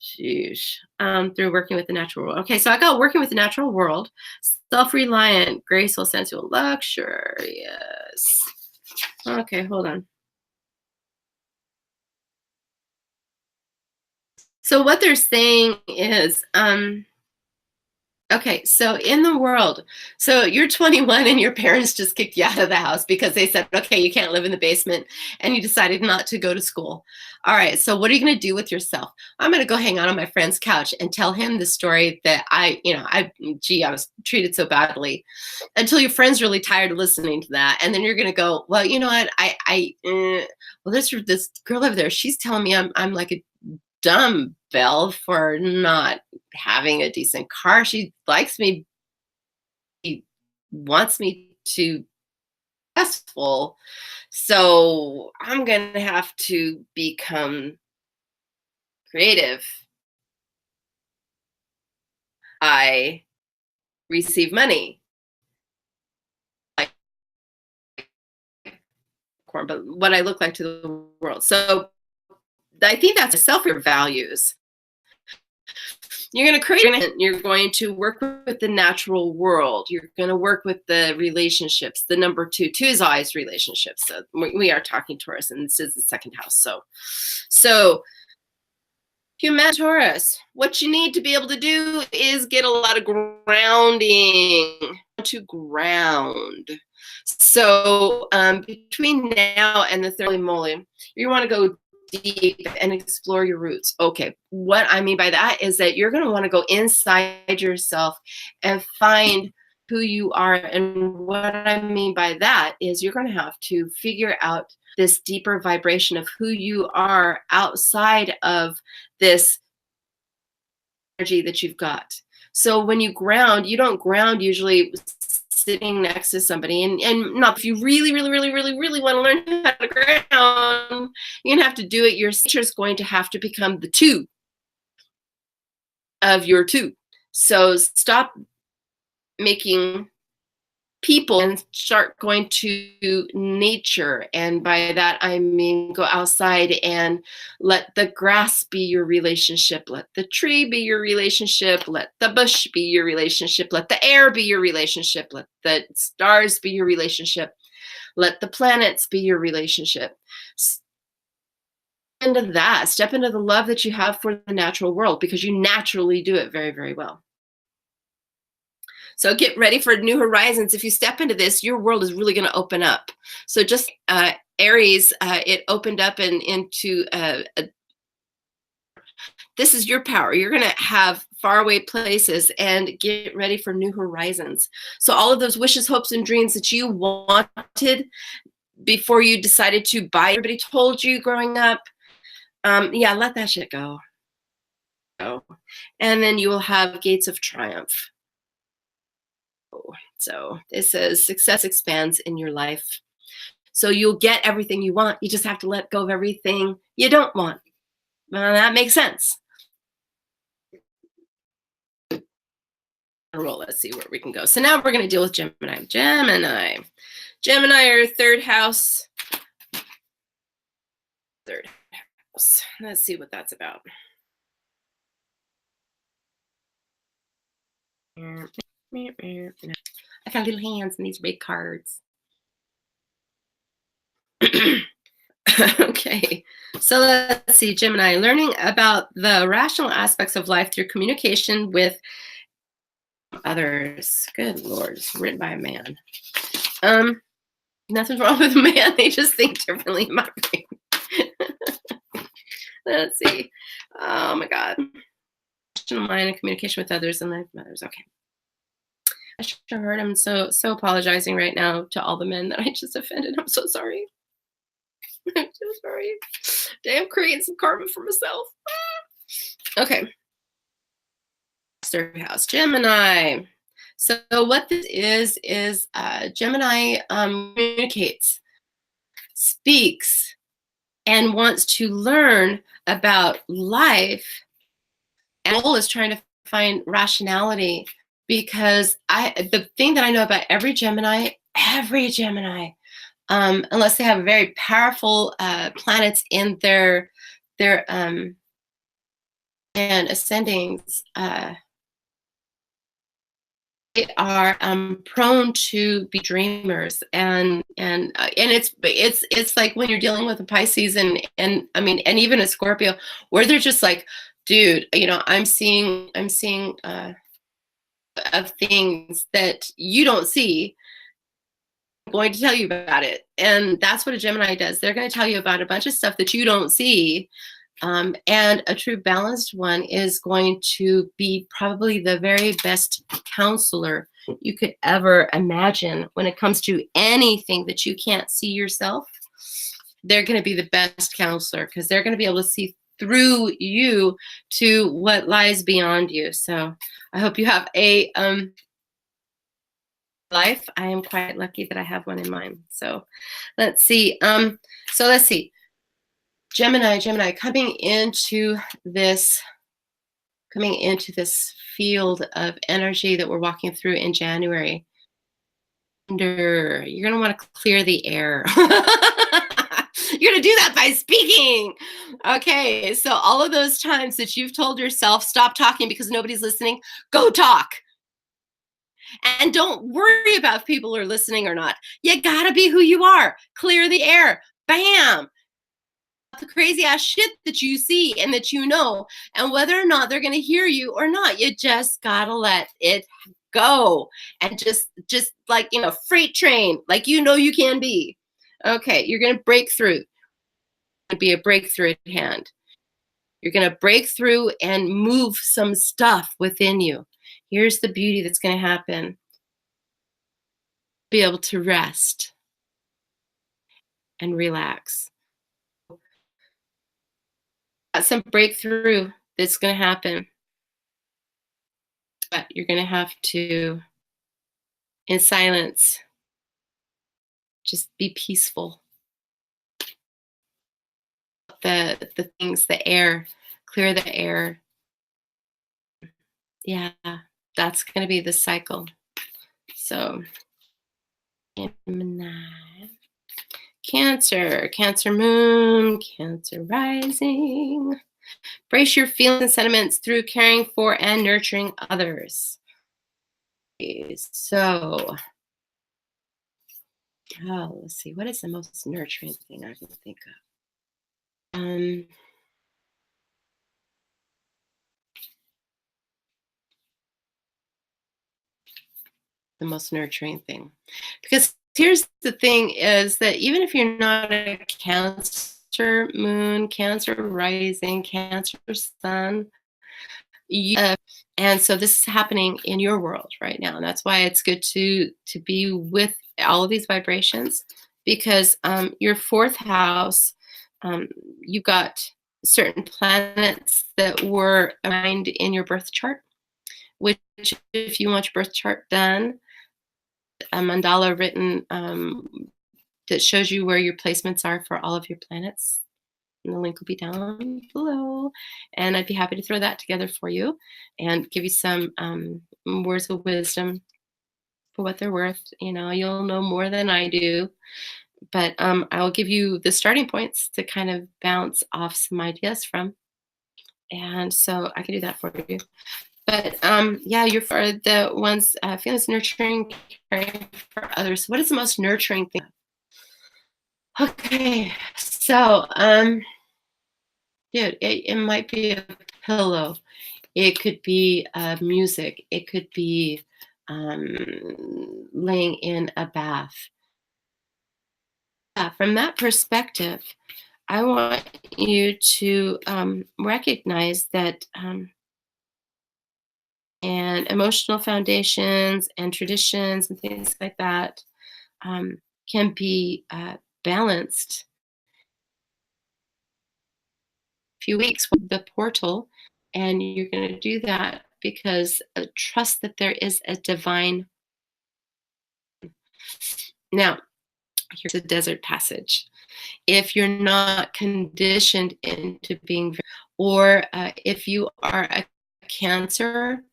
Sheesh. Through working with the natural world. Okay, so I got working with the natural world, self-reliant, graceful, sensual, luxurious. Okay, hold on. So what they're saying is, okay, so in the world, so you're 21 and your parents just kicked you out of the house because they said, okay, you can't live in the basement, and you decided not to go to school. All right, so what are you going to do with yourself? I'm going to go hang out on my friend's couch and tell him the story that I was treated so badly, until your friend's really tired of listening to that. And then you're going to go, well, you know what? Well, this girl over there, she's telling me I'm like a dumbbell for not having a decent car. She likes me, he wants me to be successful. So I'm going to have to become creative. I receive money. But what I look like to the world. So I think that's a self-care values. You're going to create, you're going to work with the natural world. You're going to work with the relationships. The number two is always relationships. So we are talking Taurus, and this is the second house. So human Taurus, what you need to be able to do is get a lot of grounding, to ground. So between now and the third moly, you want to go deep and explore your roots. Okay, what I mean by that is that you're going to want to go inside yourself and find who you are. And what I mean by that is you're going to have to figure out this deeper vibration of who you are outside of this energy that you've got. So when you ground, you don't ground usually sitting next to somebody, and not if you really want to learn how to ground, you're gonna have to do it. Your nature is going to have to become the two of your two. So stop making people and start going to nature. And by that I mean go outside and let the grass be your relationship, let the tree be your relationship, let the bush be your relationship, let the air be your relationship, let the stars be your relationship, let the planets be your relationship. Step into that, step into the love that you have for the natural world, because you naturally do it very, very well. So get ready for new horizons. If you step into this, your world is really going to open up. So just Aries, it opened up into this is your power. You're going to have faraway places and get ready for new horizons. So all of those wishes, hopes, and dreams that you wanted before you decided to buy, everybody told you growing up, yeah, let that shit go. And then you will have gates of triumph. So it says success expands in your life. So you'll get everything you want. You just have to let go of everything you don't want. Well, that makes sense. Roll. Let's see where we can go. So now we're going to deal with Gemini. Gemini, or third house. Third house. Let's see what that's about. I got little hands in these big cards. Okay, so let's see, Gemini, learning about the rational aspects of life through communication with others. Good Lord, it's written by a man. Nothing's wrong with man. They just think differently in my brain. Let's see. Oh my God. Mind and communication with others and life matters. Okay. I sure heard. I'm so apologizing right now to all the men that I just offended. I'm so sorry. I'm so sorry. Damn, creating some karma for myself. Okay. Master house, Gemini. So what this is Gemini communicates, speaks, and wants to learn about life. And goal is trying to find rationality, because the thing that I know about every Gemini, unless they have very powerful planets in their and ascendings, they are prone to be dreamers, and it's like when you're dealing with a Pisces and I mean, and even a Scorpio, where they're just like, dude, I'm seeing of things that you don't see. I'm going to tell you about it, and that's what a Gemini does. They're going to tell you about a bunch of stuff that you don't see. And a true balanced one is going to be probably the very best counselor you could ever imagine when it comes to anything that you can't see yourself. They're going to be the best counselor, because they're going to be able to see through you to what lies beyond you. So I hope you have a life. I am quite lucky that I have one in mind. So let's see. Gemini coming into this field of energy that we're walking through in January. You're going to want to clear the air. You're going to do that by speaking. Okay, so all of those times that you've told yourself, stop talking because nobody's listening, go talk. And don't worry about if people are listening or not. You got to be who you are. Clear the air. Bam. The crazy ass shit that you see and that you know, and whether or not they're going to hear you or not, you just gotta let it go, and just like freight train, like you can be. Okay, you're going to break through. Be a breakthrough at hand. You're going to break through and move some stuff within you. Here's the beauty that's going to happen. Be able to rest and relax. Some breakthrough that's going to happen, but you're going to have to, in silence, just be peaceful. The things, the air, clear the air. Yeah, that's going to be the cycle. So Cancer moon, Cancer rising. Brace your feelings and sentiments through caring for and nurturing others. So, let's see. What is the most nurturing thing I can think of? The most nurturing thing. Because here's the thing is that even if you're not a Cancer moon, Cancer rising, Cancer sun, and so this is happening in your world right now, and that's why it's good to be with all of these vibrations, because your fourth house, you've got certain planets that were aligned in your birth chart, which, if you want your birth chart done, a mandala written that shows you where your placements are for all of your planets. And the link will be down below. And I'd be happy to throw that together for you and give you some words of wisdom for what they're worth. You'll know more than I do, but I'll give you the starting points to kind of bounce off some ideas from. And so I can do that for you. But yeah, you're for the ones feeling nurturing, caring for others. What is the most nurturing thing? Okay, so dude, it might be a pillow. It could be music. It could be laying in a bath. Yeah, from that perspective, I want you to recognize that and emotional foundations and traditions and things like that um, can be balanced. A few weeks with the portal, and you're going to do that because trust that there is a divine. Now, here's a desert passage. If you're not conditioned into being, or if you are a Cancer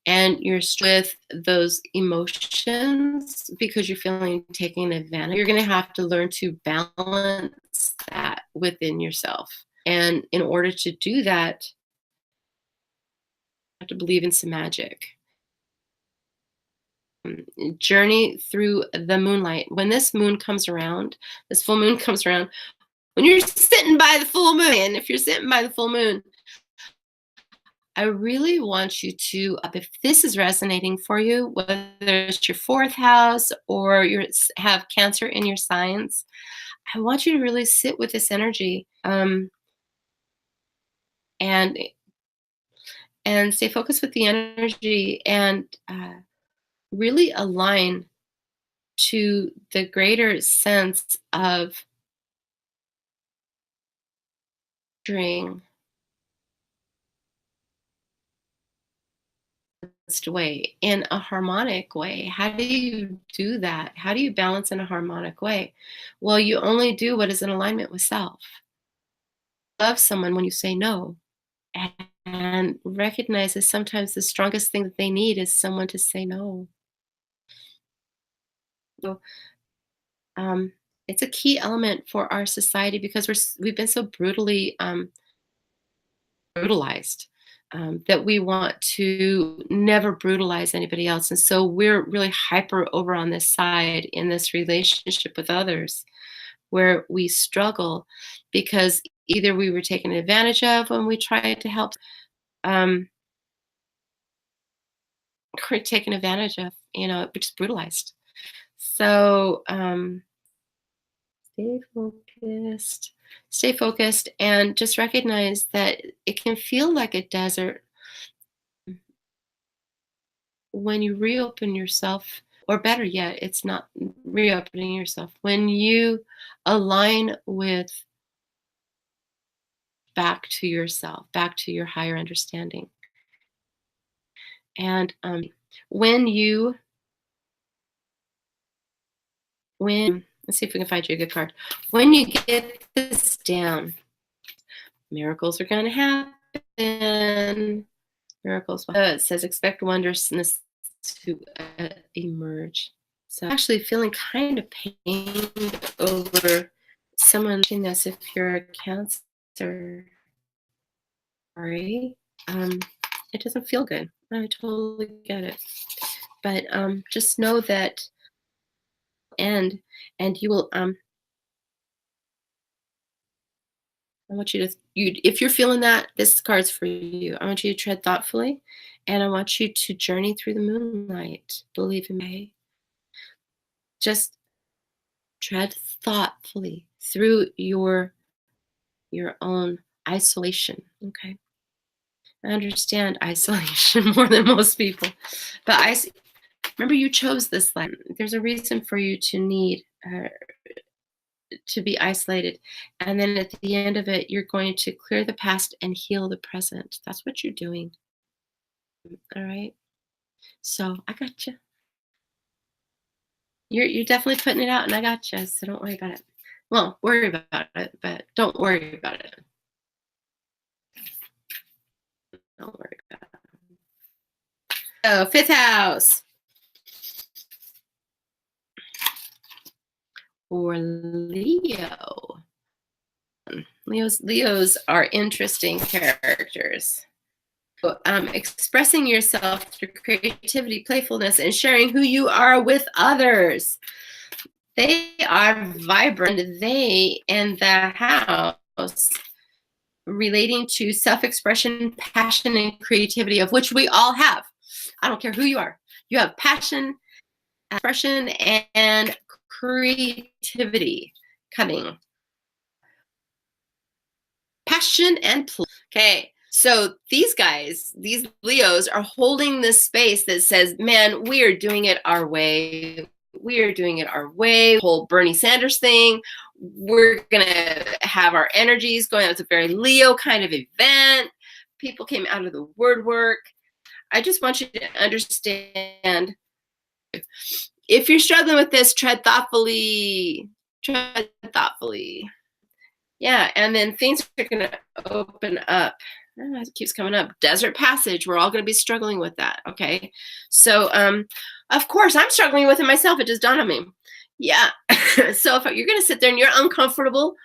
and you're with those emotions because you're feeling taken advantage, you're going to have to learn to balance that within yourself. And in order to do that, you have to believe in some magic. Journey through the moonlight. When this moon comes around, this full moon comes around, when you're sitting by the full moon, and if you're sitting by the full moon, I really want you to, if this is resonating for you, whether it's your fourth house or you have Cancer in your signs, I want you to really sit with this energy and stay focused with the energy and really align to the greater sense of dreaming way in a harmonic way. How do you do that? How do you balance in a harmonic way? Well, you only do what is in alignment with self. Love someone when you say no, and recognize that sometimes the strongest thing that they need is someone to say no. So, um, it's a key element for our society because we've been so brutally brutalized, that we want to never brutalize anybody else. And so we're really hyper over on this side in this relationship with others where we struggle because either we were taken advantage of when we tried to help, um, or taken advantage of, we're just brutalized. So stay focused. Stay focused and just recognize that it can feel like a desert when you reopen yourself, or better yet, it's not reopening yourself, when you align with back to yourself, back to your higher understanding. And when you, when, let's see if we can find you a good card. When you get this down, miracles are going to happen. Miracles. It says, expect wonders to emerge. So actually feeling kind of pained over someone watching this if you're a Cancer. Sorry. It doesn't feel good. I totally get it. But just know that and you will I want you to if you're feeling that, this card's for you. I want you to tread thoughtfully and I want you to journey through the moonlight. Believe in me. Just tread thoughtfully through your own isolation. Okay. I understand isolation more than most people, but remember you chose this life. There's a reason for you to need to be isolated, and then at the end of it, you're going to clear the past and heal the present. That's what you're doing. All right. So I got you. You're definitely putting it out, and I got you. So don't worry about it. Well, worry about it, but don't worry about it. Don't worry about it. So, fifth house. For Leo. Leos are interesting characters. Expressing yourself through creativity, playfulness, and sharing who you are with others. They are vibrant. They and the house relating to self-expression, passion, and creativity, of which we all have. I don't care who you are. You have passion, expression, and creativity cutting. Passion and play. Okay. So these guys, these Leos, are holding this space that says, man, we are doing it our way. We are doing it our way. Whole Bernie Sanders thing. We're going to have our energies going. It's a very Leo kind of event. People came out of the woodwork. I just want you to understand, if you're struggling with this, tread thoughtfully. Tread thoughtfully. Yeah, and then things are going to open up. Oh, it keeps coming up. Desert passage. We're all going to be struggling with that. Okay. So, of course, I'm struggling with it myself. It just dawned on me. Yeah. So if you're going to sit there and you're uncomfortable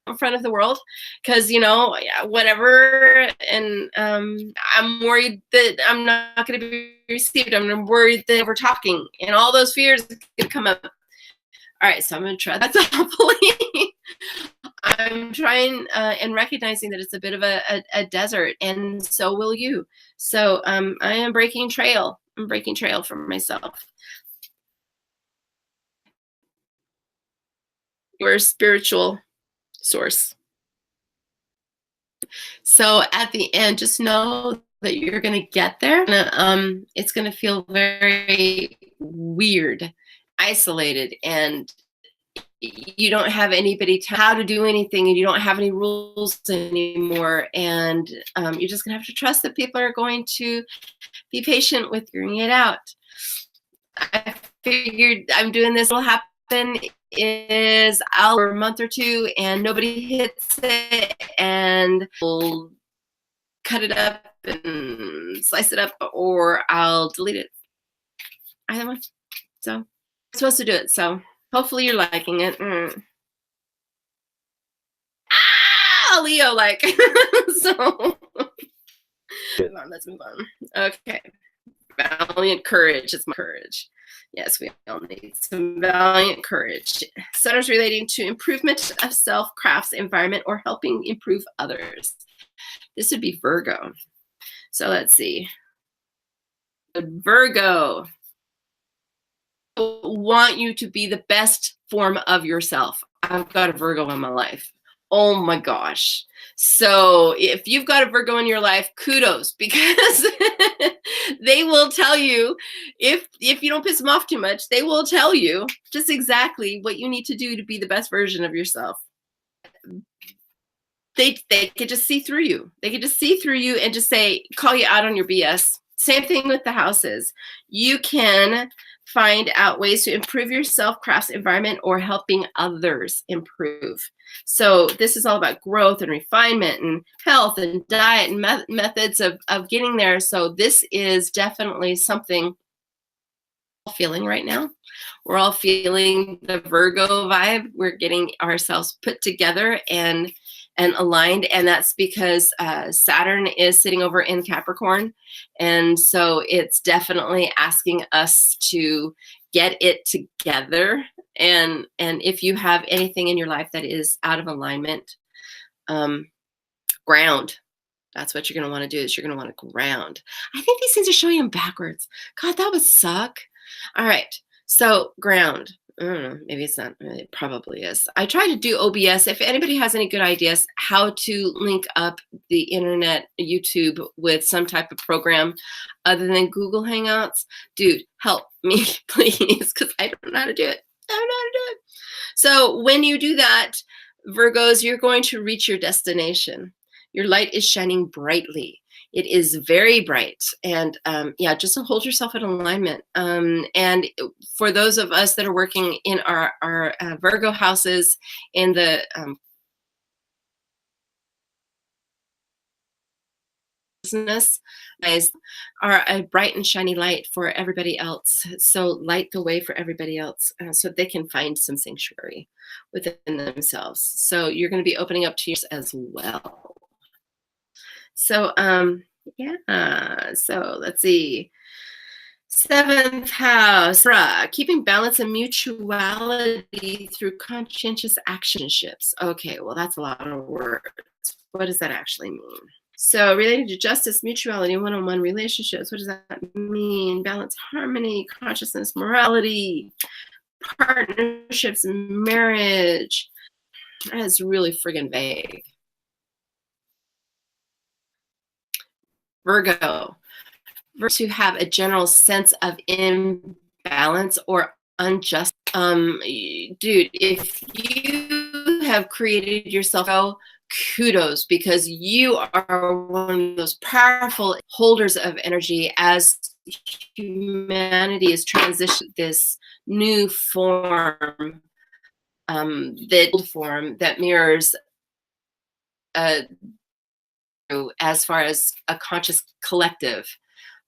in front of the world, because, you know, whatever, and I'm worried that I'm not going to be received. I'm worried that we're talking, and all those fears are going to come up. All right, so I'm going to try that thoughtfully. I'm trying and recognizing that it's a bit of a desert, and so will you. So I am breaking trail. I'm breaking trail for myself. Your spiritual source. So at the end, just know that you're going to get there. It's going to feel very weird, isolated, and you don't have anybody to how to do anything, and you don't have any rules anymore, and you're just gonna have to trust that people are going to be patient with figuring it out. I figured I'm doing this will happen is I'll for a month or two and nobody hits it, and we'll cut it up and slice it up, or I'll delete it. Either one. So I'm supposed to do it, so hopefully you're liking it. Leo like. So let's move on. Okay. Valiant courage is my courage. Yes, we all need some valiant courage. Centers relating to improvement of self, crafts, environment, or helping improve others. This would be Virgo. So let's see. Virgo. Want you to be the best form of yourself. I've got a Virgo in my life. Oh my gosh. So if you've got a Virgo in your life, kudos, because they will tell you, if you don't piss them off too much, they will tell you just exactly what you need to do to be the best version of yourself. They could just see through you. They could just see through you and just say, call you out on your BS. Same thing with the houses. You can find out ways to improve yourself, crafts, environment, or helping others improve. So this is all about growth and refinement and health and diet and methods of getting there. So this is definitely something we're feeling right now. We're all feeling the Virgo vibe. We're getting ourselves put together and aligned, and that's because Saturn is sitting over in Capricorn, and so it's definitely asking us to get it together. And if you have anything in your life that is out of alignment, ground. That's what you're going to want to do. Is you're going to want to ground. I think these things are showing them backwards. God, that would suck. All right, so ground. I don't know, maybe it's not, it probably is. I try to do OBS. If anybody has any good ideas how to link up the internet, YouTube with some type of program other than Google Hangouts, dude, help me, please, because I don't know how to do it. I don't know how to do it. So when you do that, Virgos, you're going to reach your destination. Your light is shining brightly. It is very bright, and yeah, just hold yourself in alignment. And for those of us that are working in our Virgo houses in the business, guys, are a bright and shiny light for everybody else. So light the way for everybody else, so they can find some sanctuary within themselves. So you're going to be opening up to yours as well. So, yeah, so let's see. 7th house, keeping balance and mutuality through conscientious actionships. Okay, well, that's a lot of words. What does that actually mean? So related to justice, mutuality, one-on-one relationships. What does that mean? Balance, harmony, consciousness, morality, partnerships, marriage. That's really friggin' vague. Virgo. To have a general sense of imbalance or unjust. Dude, if you have created yourself, oh, kudos, because you are one of those powerful holders of energy as humanity is transitioning this new form, the old form that mirrors as far as a conscious collective.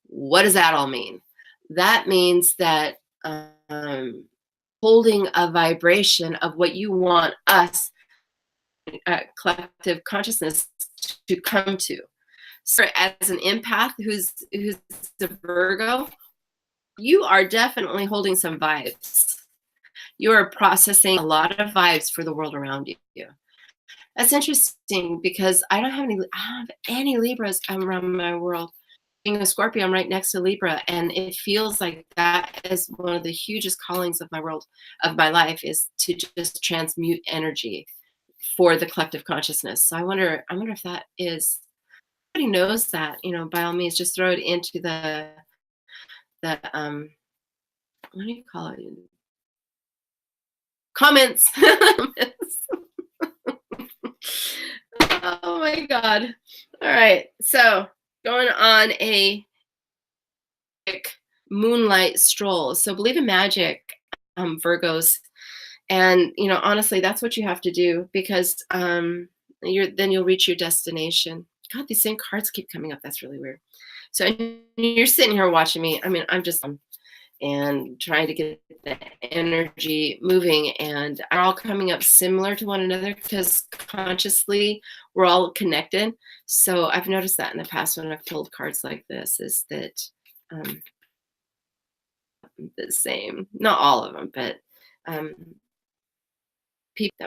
What does that all mean? That means that holding a vibration of what you want us, collective consciousness, to come to. So as an empath who's a Virgo, you are definitely holding some vibes. You are processing a lot of vibes for the world around you. That's interesting because I don't have any Libras around my world. Being a Scorpio, I'm right next to Libra, and it feels like that is one of the hugest callings of my world, of my life, is to just transmute energy for the collective consciousness. So I wonder if that is, everybody knows that, by all means, just throw it into the what do you call it? Comments. Oh my God. All right. So going on a moonlight stroll. So believe in magic, Virgos. And, honestly, that's what you have to do, because then you'll reach your destination. God, these same cards keep coming up. That's really weird. So you're sitting here watching me. I mean, I'm just and trying to get the energy moving, and are all coming up similar to one another because consciously we're all connected. So I've noticed that in the past when I've pulled cards like this, is that the same, not all of them, but that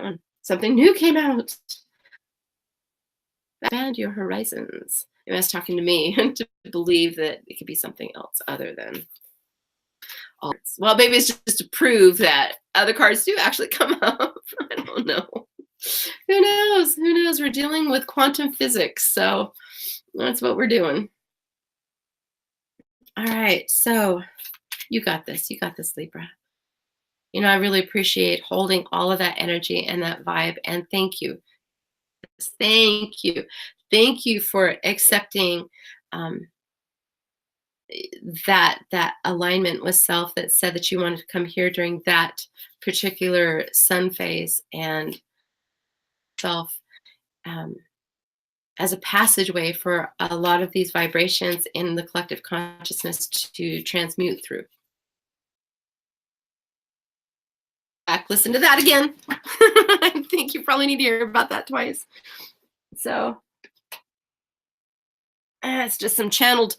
one, something new came out. Expand your horizons. It was talking to me to believe that it could be something else other than all. Well, maybe it's just to prove that other cards do actually come up. I don't know. Who knows? Who knows? We're dealing with quantum physics, so that's what we're doing. All right, so you got this. You got this, Libra. I really appreciate holding all of that energy and that vibe, and thank you. Thank you. Thank you for accepting that alignment with self that said that you wanted to come here during that particular sun phase, and self as a passageway for a lot of these vibrations in the collective consciousness to transmute through. Listen to that again. I think you probably need to hear about that twice. So it's just some channeled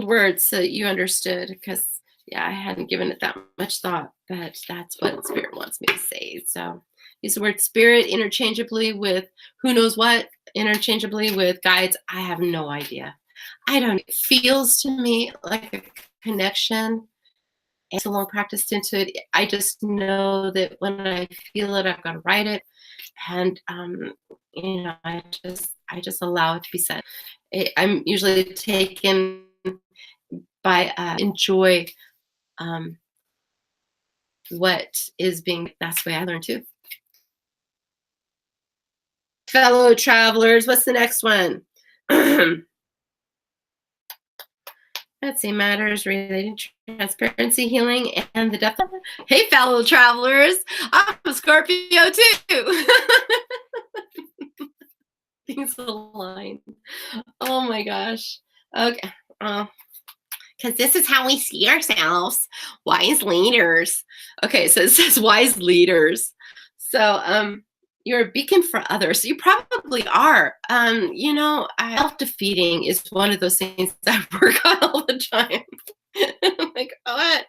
words so that you understood, because I hadn't given it that much thought, but that's what Spirit wants me to say. So use the word spirit interchangeably with who knows what, interchangeably with guides. I have no idea. I don't. It feels to me like a connection. It's a long practice into it. I just know that when I feel it, I've got to write it, and I just allow it to be said. I'm usually taken by enjoy what is being. That's the way I learn too. Fellow travelers, what's the next one? Let's see, matters related to transparency, healing, and the depth of it. Hey, fellow travelers, I'm a Scorpio too. Things align. Oh my gosh. Okay. Because this is how we see ourselves, wise leaders. Okay, so it says wise leaders. So you're a beacon for others. So you probably are. Self-defeating is one of those things that I work on all the time. I'm like, what?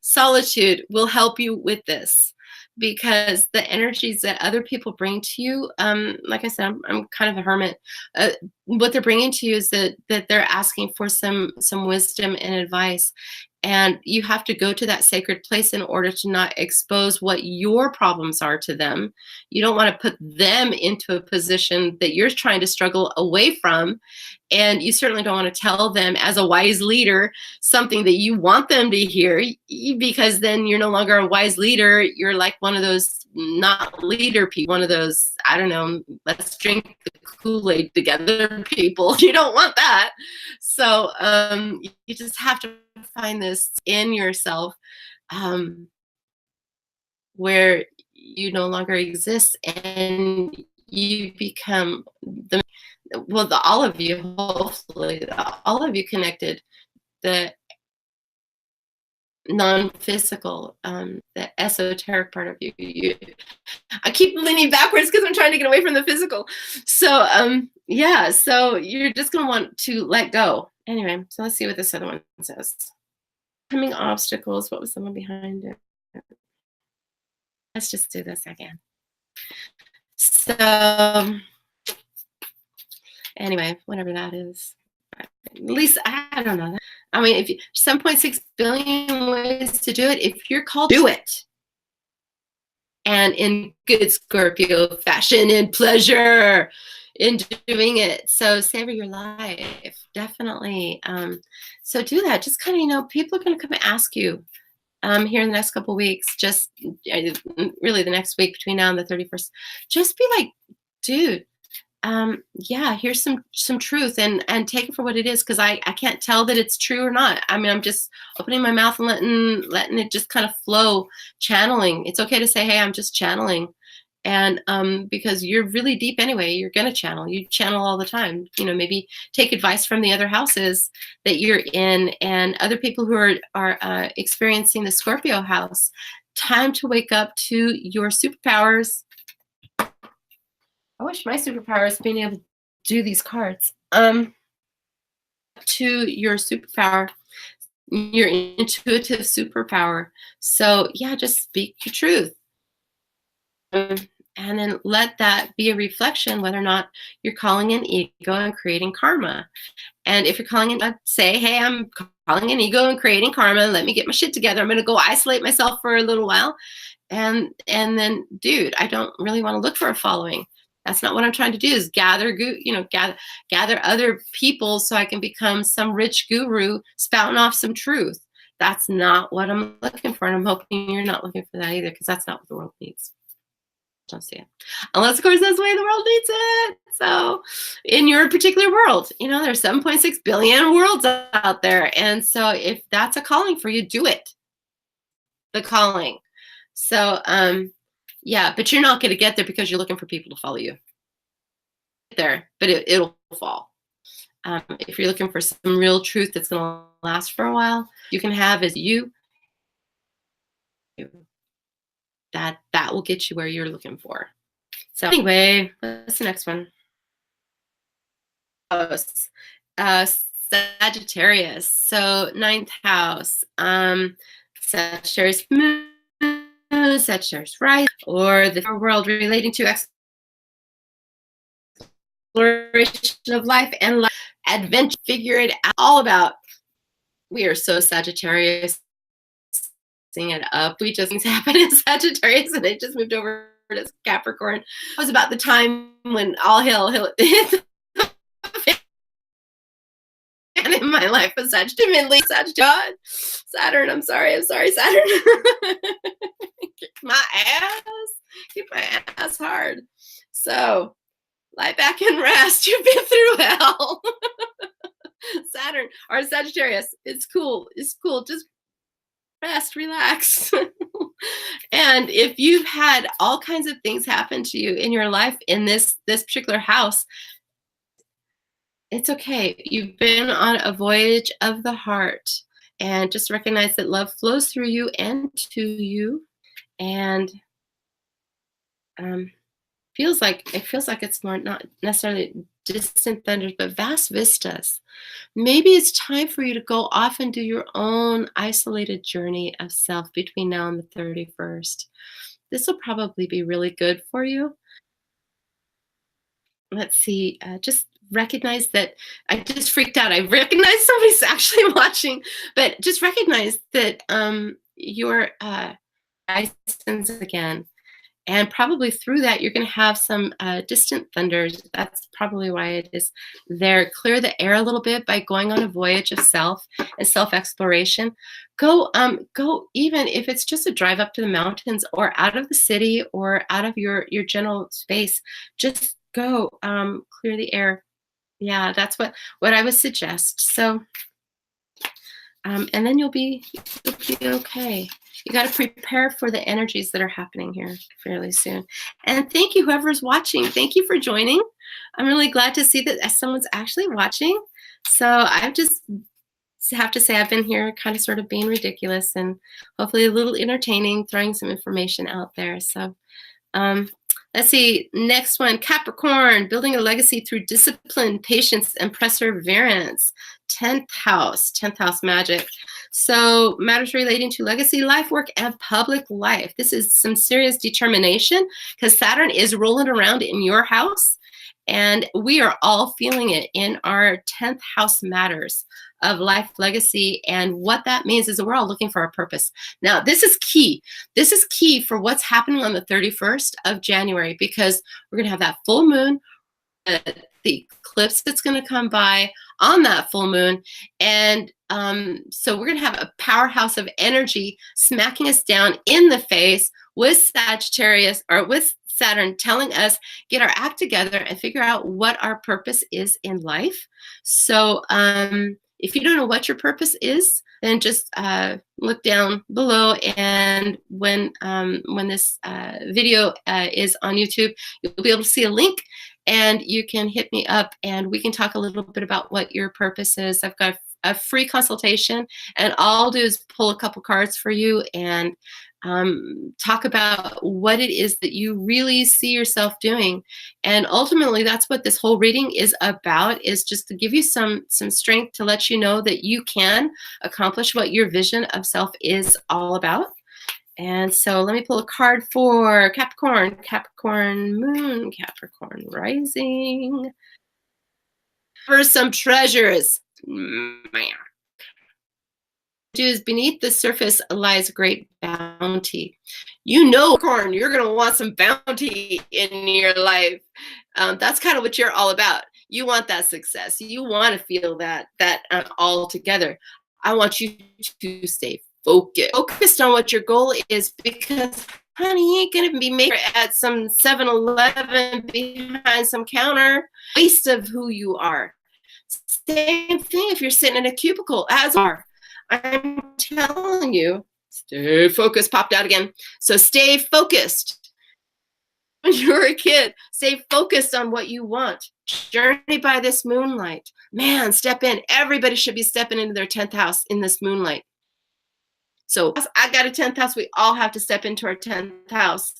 Solitude will help you with this, because the energies that other people bring to you, like I said, I'm kind of a hermit. What they're bringing to you is that they're asking for some wisdom and advice, And you have to go to that sacred place in order to not expose what your problems are to them. You don't want to put them into a position that you're trying to struggle away from. And you certainly don't want to tell them, as a wise leader, something that you want them to hear, because then you're no longer a wise leader. You're like one of those not leader people, one of those, I don't know, let's drink the Kool-Aid together people. You don't want that. So you just have to find this in yourself, where you no longer exist and you become all of you, hopefully, all of you connected, the non-physical, the esoteric part of you. I keep leaning backwards because I'm trying to get away from the physical. So yeah, so you're just going to want to let go. Anyway, so let's see what this other one says. Coming obstacles. What was the one behind it? Let's just do this again. So anyway, whatever that is. At least I don't know. I mean, if you, 7.6 billion ways to do it, if you're called, do it. And in good Scorpio fashion, in pleasure, in doing it. So savor your life, definitely. So do that. Just kind of, people are going to come and ask you here in the next couple of weeks, just really the next week between now and the 31st. Just be like, dude, yeah, here's some truth, and take it for what it is, because I can't tell that it's true or not. I mean, I'm just opening my mouth and letting it just kind of flow, channeling. It's okay to say, hey, I'm just channeling. And because you're really deep anyway, you're going to channel. You channel all the time. Maybe take advice from the other houses that you're in and other people who are experiencing the Scorpio house. Time to wake up to your superpowers. I wish my superpower is being able to do these cards. To your superpower, your intuitive superpower. So yeah, just speak your truth. And then let that be a reflection whether or not you're calling an ego and creating karma. And if you're calling in, say, hey, I'm calling an ego and creating karma. Let me get my shit together. I'm going to go isolate myself for a little while. And then, dude, I don't really want to look for a following. That's not what I'm trying to do, is gather other people so I can become some rich guru spouting off some truth. That's not what I'm looking for. And I'm hoping you're not looking for that either, because that's not what the world needs. Don't see it. Unless, of course, that's the way the world needs it. So in your particular world, there's 7.6 billion worlds out there. And so if that's a calling for you, do it. The calling. So, yeah, but you're not going to get there because you're looking for people to follow you. There, but it'll fall. If you're looking for some real truth that's going to last for a while, you can have as you. That will get you where you're looking for. So anyway, what's the next one? Sagittarius. So 9th house. Sagittarius moon, Sagittarius rise, or the world relating to exploration of life and life adventure. Figure it out. All about. We are so Sagittarius. It up. We just things happen in Sagittarius, and they just moved over to Capricorn. It was about the time when all hell hit and in my life was Sagittarius. Saturn. I'm sorry, Saturn. Kick my ass hard. So lie back and rest. You've been through hell. Saturn or Sagittarius. It's cool. Just rest, relax. And if you've had all kinds of things happen to you in your life in this particular house, it's okay. You've been on a voyage of the heart, and just recognize that love flows through you and to you, and feels like it's more not necessarily distant thunders, but vast vistas. Maybe it's time for you to go off and do your own isolated journey of self between now and the 31st. This will probably be really good for you. Let's see, just recognize that I just freaked out. I recognize somebody's actually watching, but just recognize that your license again. And probably through that, you're going to have some distant thunders. That's probably why it is there. Clear the air a little bit by going on a voyage of self and self-exploration. Go even if it's just a drive up to the mountains or out of the city or out of your general space. Just go clear the air. Yeah, that's what I would suggest. So, and then you'll be okay. You got to prepare for the energies that are happening here fairly soon. And thank you, whoever's watching. Thank you for joining. I'm really glad to see that someone's actually watching. So I just have to say I've been here kind of sort of being ridiculous and hopefully a little entertaining, throwing some information out there. So let's see, next one, Capricorn, building a legacy through discipline, patience, and perseverance. 10th house magic. So matters relating to legacy, life work, and public life. This is some serious determination because Saturn is rolling around in your house and we are all feeling it in our 10th house matters of life, legacy, and what that means is that we're all looking for our purpose. Now, this is key. This is key for what's happening on the 31st of January because we're going to have that full moon, the eclipse that's going to come by on that full moon. And so we're going to have a powerhouse of energy smacking us down in the face with Sagittarius or with Saturn telling us get our act together and figure out what our purpose is in life. So if you don't know what your purpose is, then just look down below, and when this video is on YouTube, you'll be able to see a link, and you can hit me up, and we can talk a little bit about what your purpose is. I've got a free consultation, and all I'll do is pull a couple cards for you and talk about what it is that you really see yourself doing. And ultimately, that's what this whole reading is about, is just to give you some strength to let you know that you can accomplish what your vision of self is all about. And so let me pull a card for Capricorn, Capricorn moon, Capricorn rising. For some treasures. Is beneath the surface lies great bounty. You know, Capricorn, you're going to want some bounty in your life. That's kind of what you're all about. You want that success. You want to feel that all together. I want you to stay focused on what your goal is, because honey, you ain't going to be making at some 7-Eleven behind some counter. Waste of who you are. Same thing if you're sitting in a cubicle, as are. I'm telling you, stay focused. Popped out again. So stay focused. When you're a kid, stay focused on what you want. Journey by this moonlight. Man, step in. Everybody should be stepping into their 10th house in this moonlight. So I got a 10th house. We all have to step into our 10th house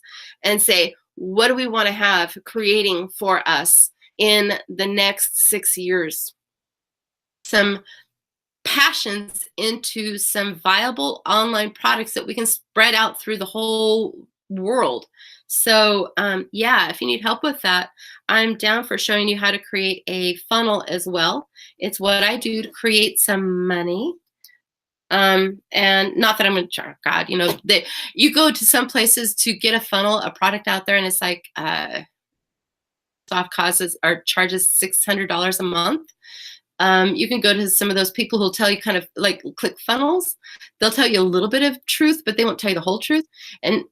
and say, what do we want to have creating for us in the next 6 years? Some passions into some viable online products that we can spread out through the whole world. So yeah, if you need help with that, I'm down for showing you how to create a funnel as well. It's what I do to create some money. And not that I'm going to charge, God, you know, you go to some places to get a funnel, a product out there, and it's like soft causes or charges $600 a month. You can go to some of those people who'll tell you kind of like ClickFunnels. They'll tell you a little bit of truth, but they won't tell you the whole truth. And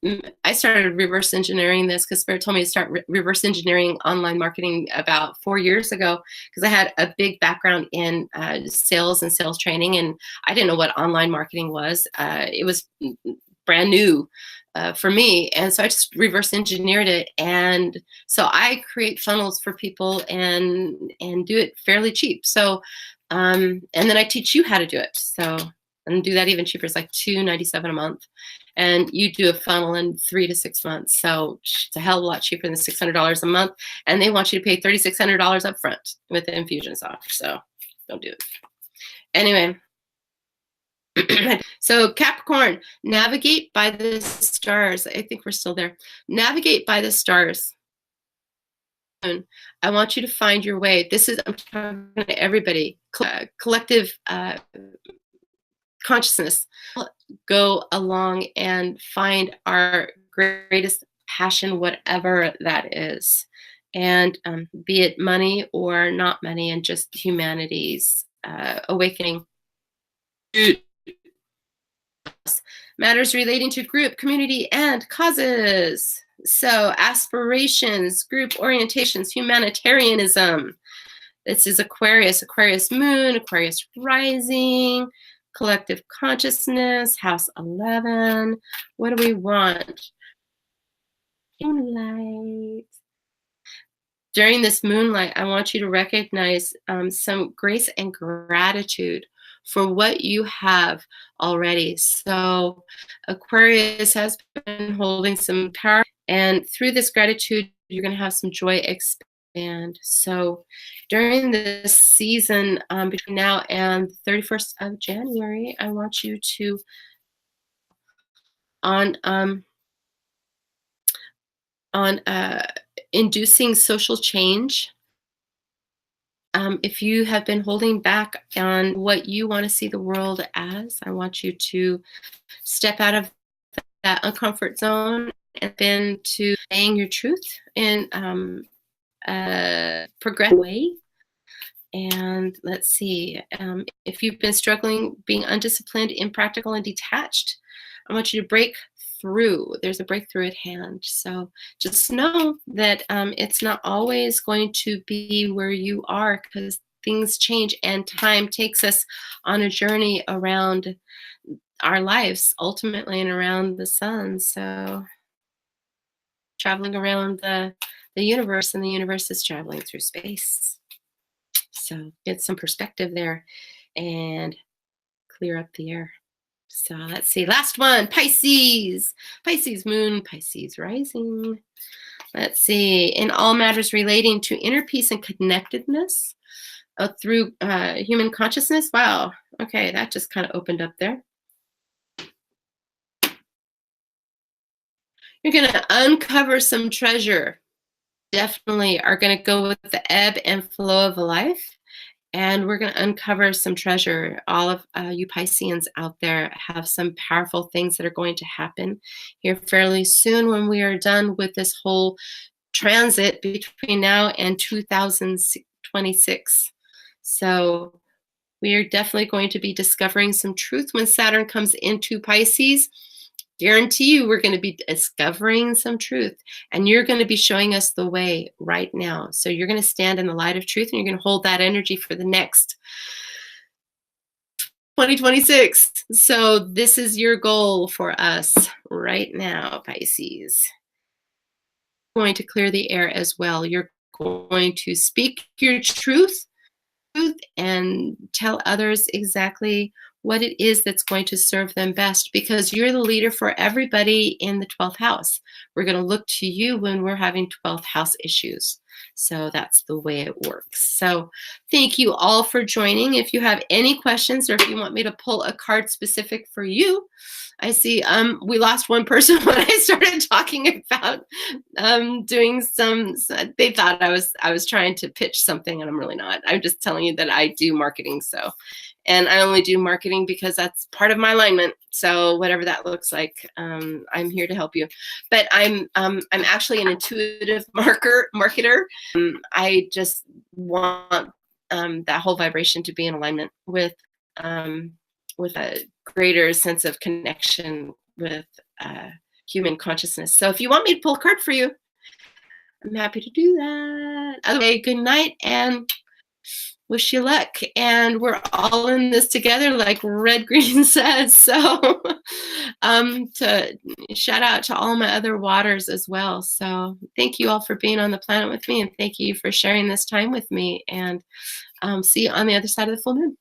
I started reverse engineering this because Spirit told me to start reverse engineering online marketing about 4 years ago, because I had a big background in sales and sales training, and I didn't know what online marketing was. It was brand new for me, and so I just reverse engineered it, and so I create funnels for people and do it fairly cheap. So and then I teach you how to do it, so and do that even cheaper. It's like $297 a month, and you do a funnel in 3 to 6 months. So it's a hell of a lot cheaper than $600 a month, and they want you to pay $3,600 up front with the Infusionsoft. So don't do it anyway. So Capricorn, navigate by the stars. I think we're still there. Navigate by the stars. I want you to find your way. I'm talking to everybody, collective consciousness. Go along and find our greatest passion, whatever that is. And be it money or not money, and just humanity's awakening. Matters relating to group, community, and causes. So, aspirations, group orientations, humanitarianism. This is Aquarius, Aquarius moon, Aquarius rising, collective consciousness, house 11. What do we want? Moonlight. During this moonlight, I want you to recognize some grace and gratitude for what you have already. So Aquarius has been holding some power, and through this gratitude, you're going to have some joy expand. So during this season, between now and the 31st of January, I want you to on inducing social change. If you have been holding back on what you want to see the world as, I want you to step out of that uncomfort zone and then to saying your truth in a progressive way. And let's see, if you've been struggling being undisciplined, impractical, and detached, I want you to break through. There's a breakthrough at hand. So just know that it's not always going to be where you are, because things change and time takes us on a journey around our lives, ultimately, and around the sun. So traveling around the universe, and the universe is traveling through space. So get some perspective there and clear up the air. So let's see, last one, Pisces. Pisces moon, Pisces rising. Let's see, in all matters relating to inner peace and connectedness through human consciousness. Wow, okay, that just kind of opened up there. You're going to uncover some treasure. Definitely are going to go with the ebb and flow of life. And we're going to uncover some treasure. All of you Pisceans out there have some powerful things that are going to happen here fairly soon when we are done with this whole transit between now and 2026. So we are definitely going to be discovering some truth when Saturn comes into Pisces. Guarantee you we're going to be discovering some truth, and you're going to be showing us the way right now. So you're going to stand in the light of truth, and you're going to hold that energy for the next 2026. So this is your goal for us right now, Pisces. You're going to clear the air as well. You're going to speak your truth and tell others exactly what it is that's going to serve them best, because you're the leader for everybody in the 12th house. We're going to look to you when we're having 12th house issues. So that's the way it works. So thank you all for joining. If you have any questions, or if you want me to pull a card specific for you, I see we lost one person when I started talking about doing some. They thought I was trying to pitch something, and I'm really not. I'm just telling you that I do marketing. So, and I only do marketing because that's part of my alignment. So whatever that looks like, I'm here to help you. But I'm actually an intuitive marketer. I just want that whole vibration to be in alignment with a greater sense of connection with human consciousness. So if you want me to pull a card for you, I'm happy to do that. Okay, good night, and wish you luck. And we're all in this together, like Red Green says. So to shout out to all my other waters as well. So thank you all for being on the planet with me, and thank you for sharing this time with me. And see you on the other side of the full moon.